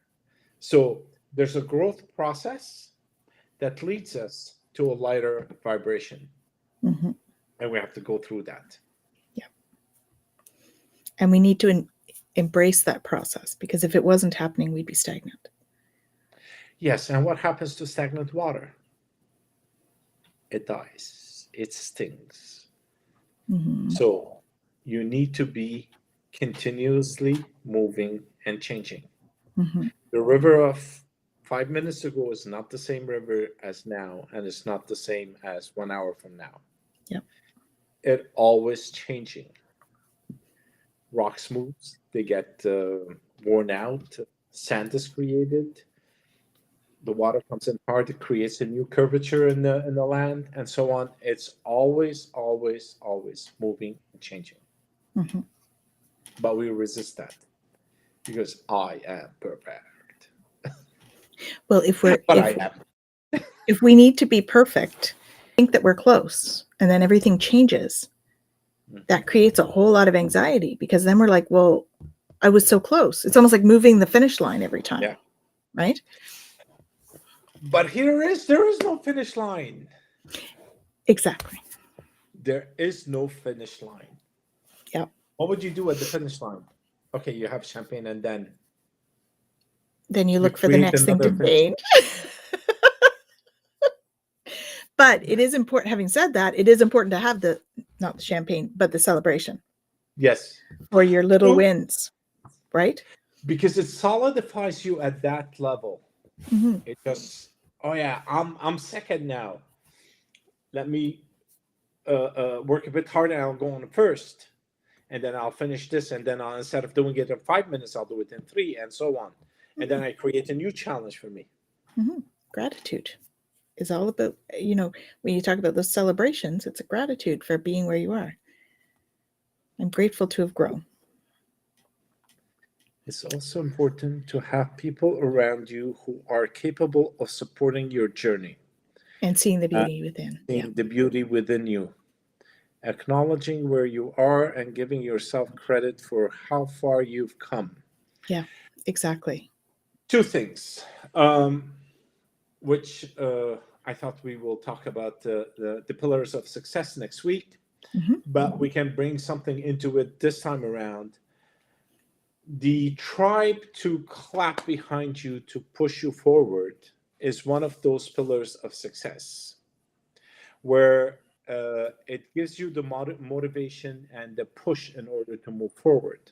So there's a growth process that leads us to a lighter vibration, Mm-hmm. and we have to go through that. Yeah. And we need to embrace that process, because if it wasn't happening, we'd be stagnant. Yes, and what happens to stagnant water? It dies. It stings. Mm-hmm. So you need to be continuously moving and changing. Mm-hmm. The river of 5 minutes ago is not the same river as now, and it's not the same as 1 hour from now. Yep. It always changing. Rocks moves, they get worn out, sand is created, the water comes in hard, it creates a new curvature in the land, and so on. It's always, always, always moving and changing. Mm-hmm. But we resist that because I am perfect. Well, I am. if we need to be perfect, think that we're close, and then everything changes, that creates a whole lot of anxiety, because then we're like, well, I was so close. It's almost like moving the finish line every time. Yeah. Right? But there is no finish line. Exactly. There is no finish line. Yeah. What would you do at the finish line? Okay, you have champagne, and then you look for the create next thing to another finish change. But it is important, having said that, it is important to have not the champagne, but the celebration Yes. for your little wins, right? Because it solidifies you at that level. Mm-hmm. It just, oh yeah, I'm second now. Let me work a bit harder, and I'll go on first, and then I'll finish this, and then instead of doing it in 5 minutes, I'll do it in 3, and so on. And then I create a new challenge for me. Mm-hmm. Gratitude is all about, when you talk about those celebrations, it's a gratitude for being where you are. I'm grateful to have grown. It's also important to have people around you who are capable of supporting your journey. And seeing the beauty within. seeing the beauty within you, acknowledging where you are, and giving yourself credit for how far you've come. Yeah, exactly. Two things, which I thought we will talk about the pillars of success next week, but we can bring something into it this time around. The tribe to clap behind you to push you forward is one of those pillars of success, where it gives you the motivation and the push in order to move forward.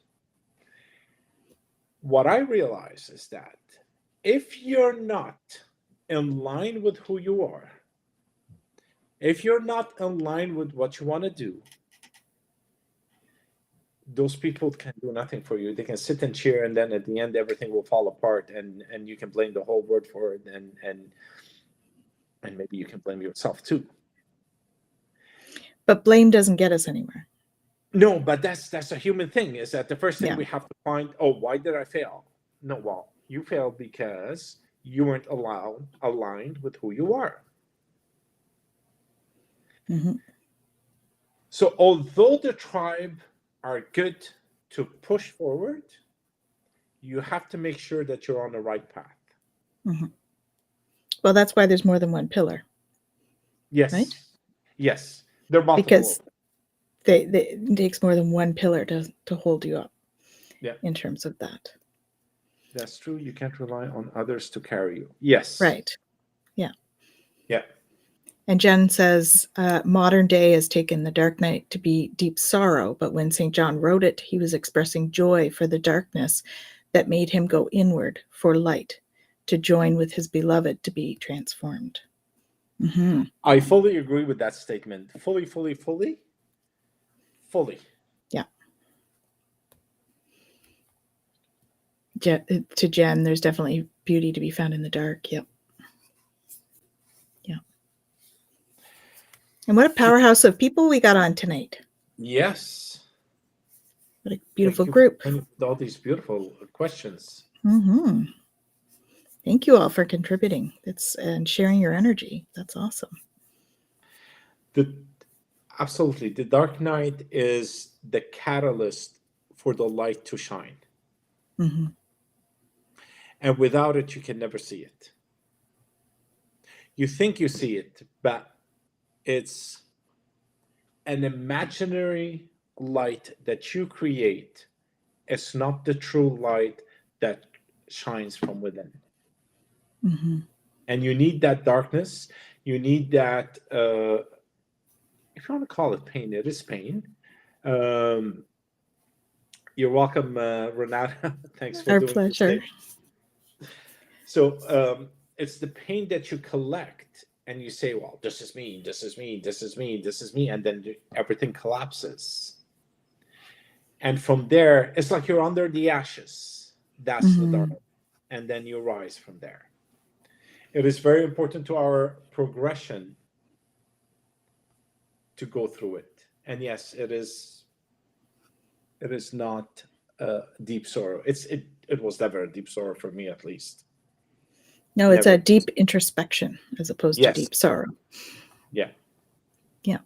What I realize is that if you're not in line with who you are, if you're not in line with what you want to do, those people can do nothing for you. They can sit and cheer, and then at the end, everything will fall apart, and you can blame the whole world for it, and maybe you can blame yourself too. But blame doesn't get us anywhere. No, but that's a human thing. Is that the first thing Yeah. we have to find? Oh, why did I fail? No, well, you failed because you weren't aligned with who you are. So although the tribe are good to push forward, you have to make sure that you're on the right path. Well, that's why there's more than one pillar. Yes. Right? Yes. They're multiple. Because it takes more than one pillar to hold you up. Yeah. In terms of that. That's true. You can't rely on others to carry you. Yes. Right. Yeah. Yeah. And Jen says, modern day has taken the dark night to be deep sorrow, but when St. John wrote it, he was expressing joy for the darkness that made him go inward for light, to join with his beloved to be transformed. I fully agree with that statement. Fully. Yeah. To Jen, there's definitely beauty to be found in the dark. Yep. Yeah. And what a powerhouse of people we got on tonight. Yes. What a beautiful group. All these beautiful questions. Thank you all for contributing. And sharing your energy. That's awesome. Absolutely. The dark night is the catalyst for the light to shine. And without it, you can never see it. You think you see it, but it's an imaginary light that you create. It's not the true light that shines from within. And you need that darkness. You need that, if you want to call it pain, it is pain. You're welcome, Renata. Thanks for Our doing pleasure. this. So it's the pain that you collect, and you say, well, this is me, this is me, this is me, this is me, and then everything collapses. And from there, it's like you're under the ashes. That's the dark. And then you rise from there. It is very important to our progression to go through it. And yes, it is not deep sorrow. It was never a deep sorrow for me, at least. No, it's a deep introspection as opposed to deep sorrow. Yeah. Yeah.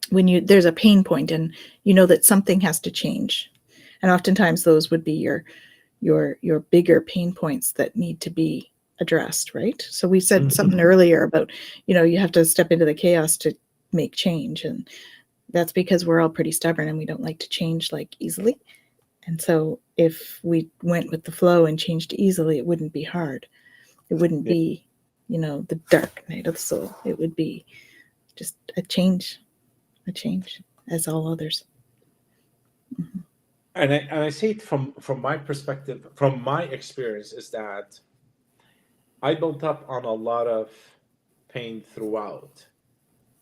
When there's a pain point and you know that something has to change. And oftentimes those would be your bigger pain points that need to be addressed, right? So we said something earlier about, you have to step into the chaos to make change. And that's because we're all pretty stubborn and we don't like to change like easily. And so if we went with the flow and changed easily, it wouldn't be hard. It wouldn't be, the dark night of the soul. It would be just a change as all others. And I see it from my perspective, from my experience, is that I built up on a lot of pain throughout.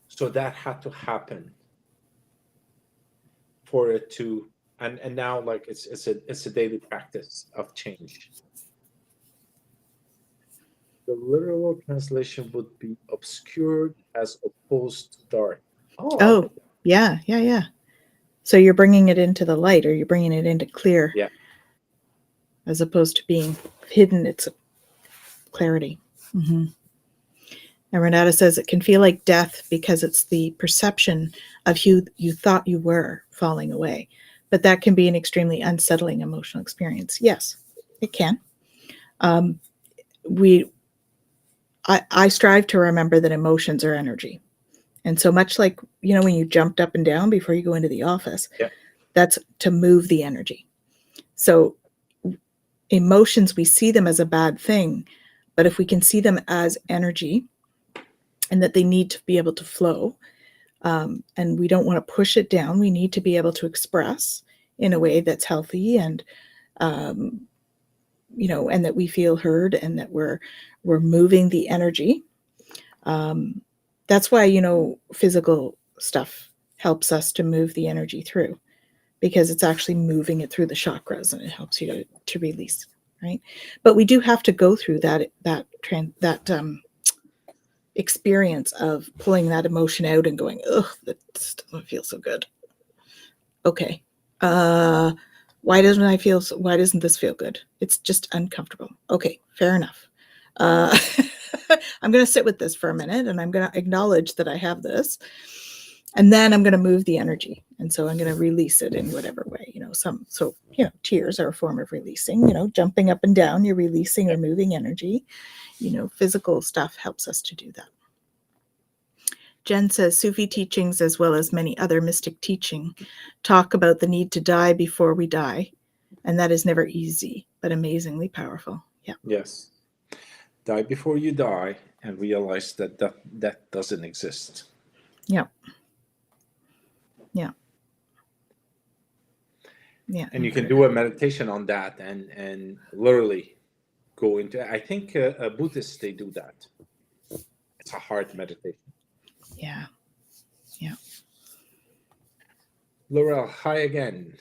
So that had to happen for it to, and now like it's a daily practice of change. The literal translation would be obscured as opposed to dark. Oh, yeah. So you're bringing it into the light, or you're bringing it into clear. Yeah. As opposed to being hidden, it's clarity. And Renata says it can feel like death because it's the perception of who you thought you were falling away. But that can be an extremely unsettling emotional experience. Yes, it can. I strive to remember that emotions are energy. And so much like, when you jumped up and down before you go into the office, Yeah. that's to move the energy. So emotions, we see them as a bad thing, but if we can see them as energy and that they need to be able to flow, and we don't want to push it down, we need to be able to express in a way that's healthy and, and that we feel heard and that we're moving the energy. That's why, physical stuff helps us to move the energy through, because it's actually moving it through the chakras and it helps you to release, right? But we do have to go through that experience of pulling that emotion out and going, ugh, that doesn't feel so good. Okay. Why doesn't this feel good? It's just uncomfortable. Okay, fair enough. I'm going to sit with this for a minute and I'm going to acknowledge that I have this. And then I'm going to move the energy. And so I'm going to release it in whatever way, tears are a form of releasing, jumping up and down, you're releasing or moving energy. Physical stuff helps us to do that. Jen says Sufi teachings, as well as many other mystic teaching, talk about the need to die before we die. And that is never easy, but amazingly powerful. Yeah. Yes. Die before you die and realize that death doesn't exist. Yeah. Yeah. Yeah. And you can do a meditation on that and literally go into, I think Buddhists, they do that. It's a hard meditation. Yeah. Yeah. Laurel, hi again.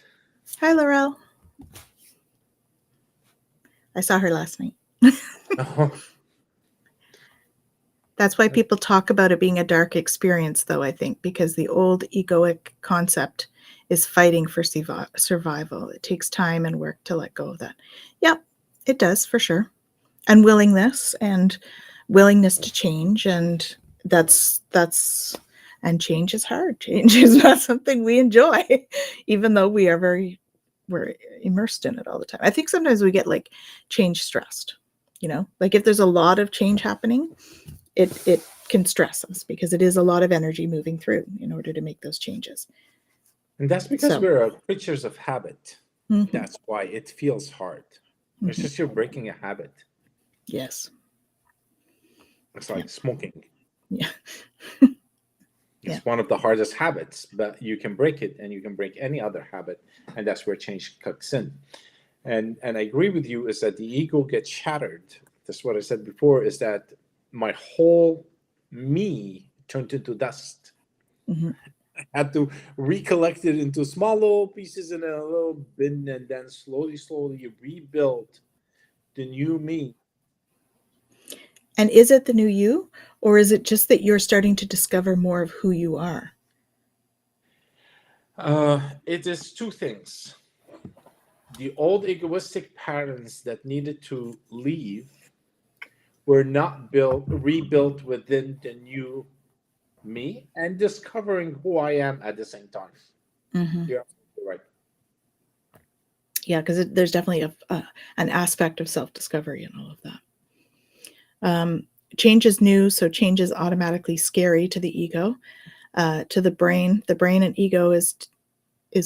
Hi, Laurel. I saw her last night. That's why people talk about it being a dark experience, though, I think, because the old egoic concept is fighting for survival. It takes time and work to let go of that. Yep, it does, for sure. And willingness to change. And and change is hard. Change is not something we enjoy, even though we're immersed in it all the time. I think sometimes we get like change stressed, like if there's a lot of change happening, it can stress us because it is a lot of energy moving through in order to make those changes. And that's because we're creatures of habit. Mm-hmm. That's why it feels hard. Mm-hmm. It's just you're breaking a habit. Yes. It's like smoking. Yeah. It's one of the hardest habits, but you can break it and you can break any other habit. And that's where change kicks in. And I agree with you is that the ego gets shattered. That's what I said before, is that my whole me turned into dust. Mm-hmm. I had to recollect it into small little pieces in a little bin and then slowly rebuild the new me. And is it the new you, or is it just that you're starting to discover more of who you are? It is two things. The old egoistic patterns that needed to leave were not rebuilt within the new me, and discovering who I am at the same time. Mm-hmm. You're absolutely right. Yeah, because there's definitely an aspect of self-discovery and all of that. Change is new, so change is automatically scary to the ego. To the brain and ego is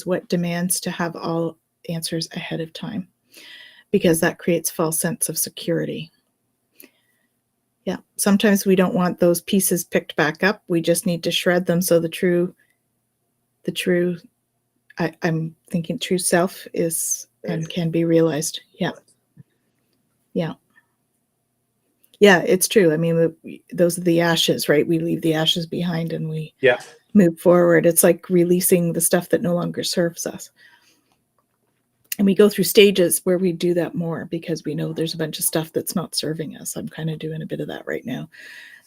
what demands to have all answers ahead of time, because that creates false sense of security. Yeah, sometimes we don't want those pieces picked back up. We just need to shred them so the true I'm thinking true self is and can be realized. Yeah. Yeah. Yeah, it's true. I mean, those are the ashes, right? We leave the ashes behind and we move forward. It's like releasing the stuff that no longer serves us. And we go through stages where we do that more because we know there's a bunch of stuff that's not serving us. I'm kind of doing a bit of that right now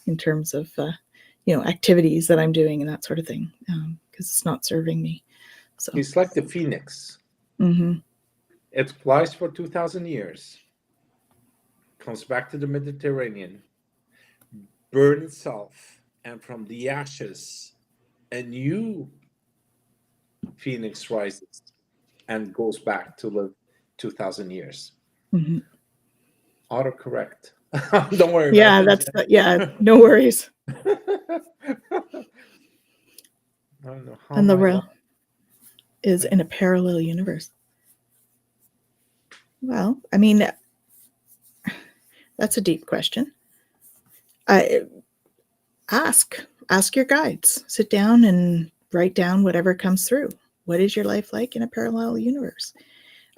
in terms of, activities that I'm doing and that sort of thing, because it's not serving me. So it's like the phoenix. Mm-hmm. It flies for 2,000 years, comes back to the Mediterranean, burn itself, and from the ashes, a new phoenix rises and goes back to live 2,000 years. Mm-hmm. Autocorrect. Don't worry about Yeah, it. no worries. I don't know how And the my real is right? in a parallel universe. Well, I mean, that's a deep question. I ask your guides. Sit down and write down whatever comes through. What is your life like in a parallel universe?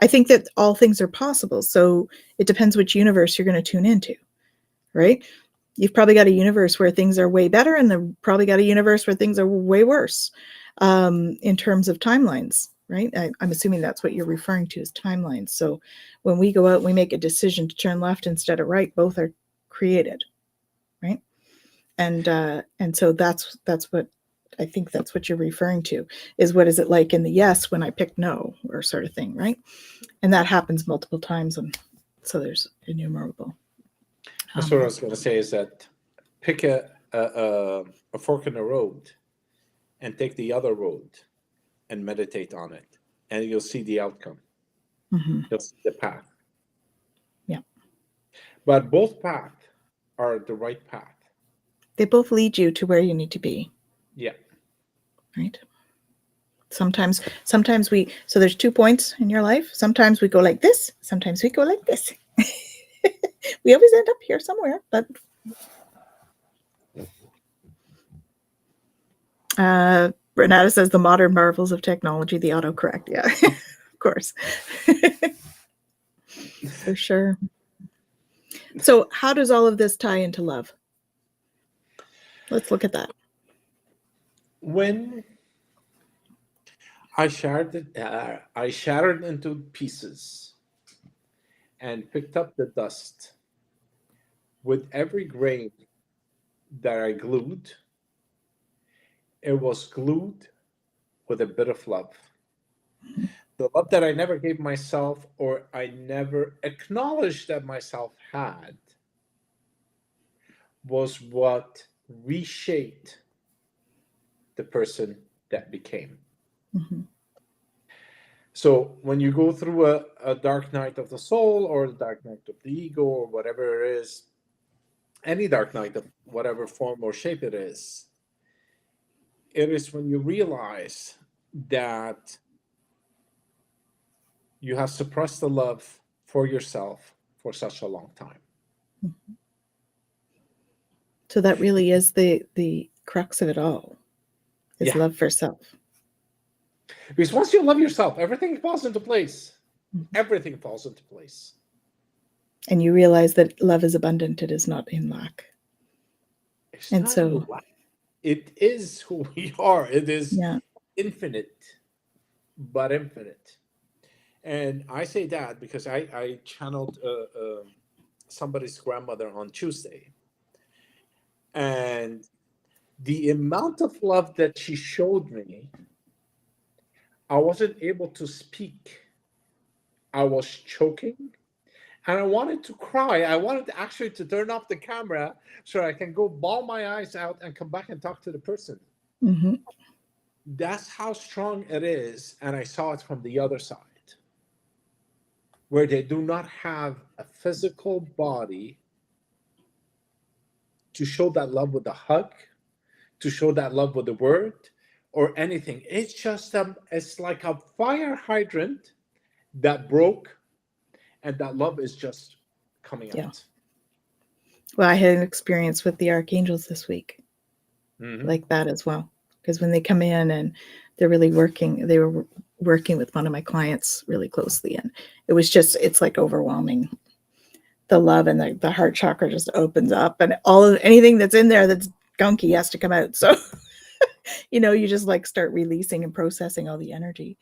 I think that all things are possible. So it depends which universe you're going to tune into, right? You've probably got a universe where things are way better, and then probably got a universe where things are way worse in terms of timelines, right? I'm assuming that's what you're referring to as timelines. So when we go out and we make a decision to turn left instead of right, both are created, right? And so that's what I think that's what you're referring to, is what is it like in the yes when I pick no, or sort of thing, right? And that happens multiple times, and so there's innumerable. That's what I was going to say, is that pick a fork in the road and take the other road and meditate on it, and you'll see the outcome. Mm-hmm. You'll see the path. Yeah. But both paths are the right path. They both lead you to where you need to be. Yeah. Right. Sometimes we, so there's 2 points in your life. Sometimes we go like this. Sometimes we go like this. We always end up here somewhere, but Renata says the modern marvels of technology, the autocorrect. Yeah, of course. For sure. So how does all of this tie into love? Let's look at that. When I shattered into pieces and picked up the dust, with every grain that I glued, it was glued with a bit of love. The love that I never gave myself, or I never acknowledged that myself had, was what reshaped the person that became. Mm-hmm. So when you go through a dark night of the soul, or the dark night of the ego, or whatever it is, any dark night of whatever form or shape it is when you realize that you have suppressed the love for yourself for such a long time. Mm-hmm. So that really is the crux of it all, is love for self. Because once you love yourself, everything falls into place. Mm-hmm. Everything falls into place. And you realize that love is abundant. It is not in lack. It's and not so in lack. It is who we are. It is infinite, but infinite. And I say that because I channeled somebody's grandmother on Tuesday. And the amount of love that she showed me, I wasn't able to speak. I was choking, and I wanted to cry. I wanted actually to turn off the camera so I can go bawl my eyes out and come back and talk to the person. Mm-hmm. That's how strong it is. And I saw it from the other side, where they do not have a physical body to show that love with a hug, to show that love with a word or anything. It's just it's like a fire hydrant that broke, and that love is just coming out. Well, I had an experience with the archangels this week, Mm-hmm. like that as well. Because when they come in and they're really working, they were working with one of my clients really closely, and it was just, it's like overwhelming. The love, and the heart chakra just opens up, and anything that's in there that's gunky has to come out. So, you just like start releasing and processing all the energy,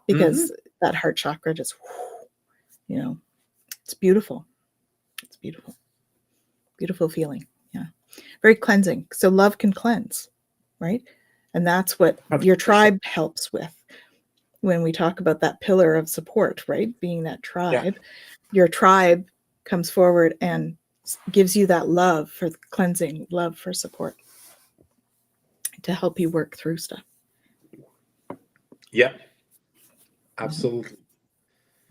because that heart chakra just, it's beautiful. It's beautiful. Beautiful feeling. Yeah. Very cleansing. So love can cleanse, right? And that's what 100%. Your tribe helps with. When we talk about that pillar of support, right? Being that tribe, your tribe comes forward and gives you that love for cleansing, love for support to help you work through stuff. Yeah, absolutely.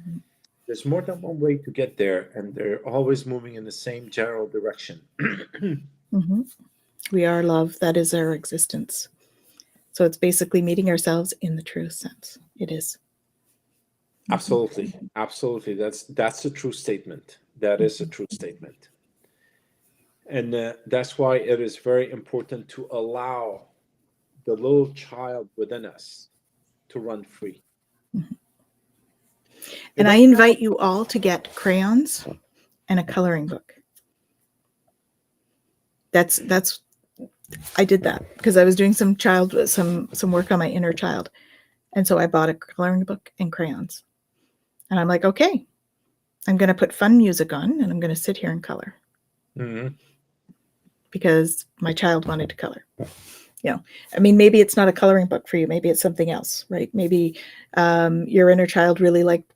Mhm. There's more than one way to get there, and they're always moving in the same general direction. Mm-hmm. We are love. That is our existence. So it's basically meeting ourselves in the true sense. It is. Absolutely, absolutely. That's a true statement. That is a true statement, and that's why it is very important to allow the little child within us to run free. And I Right now, invite you all to get crayons and a coloring book. That's I did that because I was doing some work on my inner child. And so I bought a coloring book and crayons. And I'm like, okay, I'm going to put fun music on and I'm going to sit here and color mhm. because my child wanted to color. You know, I mean, maybe it's not a coloring book for you. Maybe it's something else, right? Maybe your inner child really liked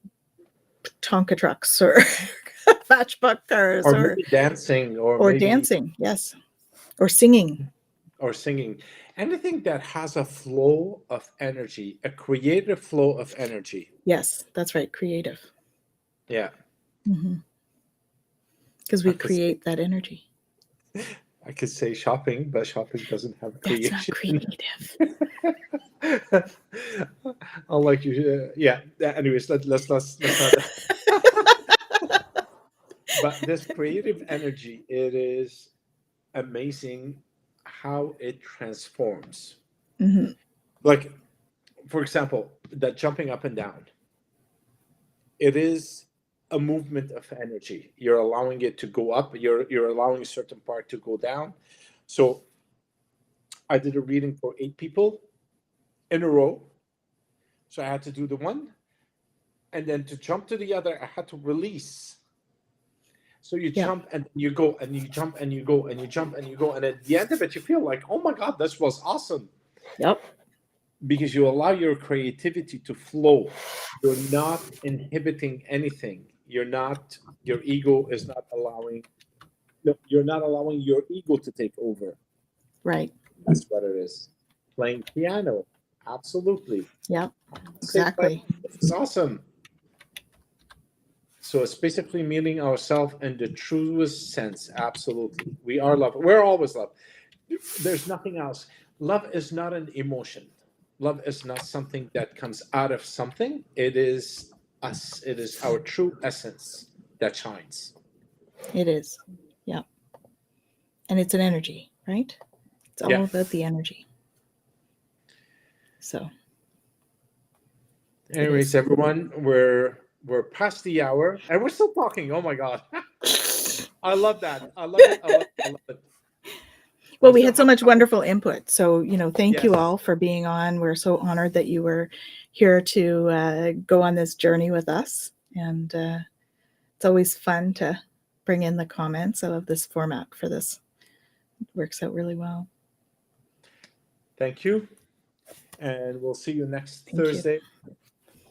Tonka trucks or matchbook cars Or maybe dancing, or maybe dancing. Yes. Or singing. or singing, anything that has a flow of energy, a creative flow of energy. Yes, that's right. Creative. Yeah, Because I we could say, create that energy. I could say shopping, but shopping doesn't have That's not creation. creative. Unlike you, yeah. Anyways, let's not. But this creative energy, it is amazing how it transforms. Mm-hmm. Like, for example, that jumping up and down, it is a movement of energy. You're allowing it to go up, you're allowing a certain part to go down. So I did a reading for 8 people in a row. So I had to do the one, and then to jump to the other, I had to release. So you Yep. jump and you go, and you jump and you go, and you jump and you go, and at the end of it, you feel like, oh my God, this was awesome. Yep. Because you allow your creativity to flow. You're not inhibiting anything. Your ego is not allowing, no, you're not allowing your ego to take over. Right. That's what it is. Playing piano, absolutely. Yep. Say, Exactly. it's awesome. So it's basically meeting ourselves in the truest sense. Absolutely. We are love. We're always love. There's nothing else. Love is not an emotion. Love is not something that comes out of something. It is us. It is our true essence that shines. It is. Yep. And it's an energy, right? It's all Yeah. about the energy. So Anyways, everyone, we're past the hour and we're still talking. Oh my God. I love that. I love it. I love it. I love it. well, We we still had so have a much couple. wonderful input. So, thank you Yes. all for being on. We're so honored that you were here to go on this journey with us. And it's always fun to bring in the comments. I love this format for this. It works out really well. Thank you. And we'll see you next Thank you. Thursday.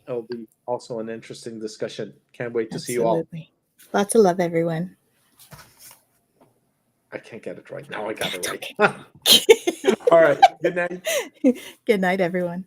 It'll be also an interesting discussion. Can't wait to see you all. Absolutely. Lots of love, everyone. I can't get it right now. I got it It's right. okay. All right. Good night. Good night, everyone.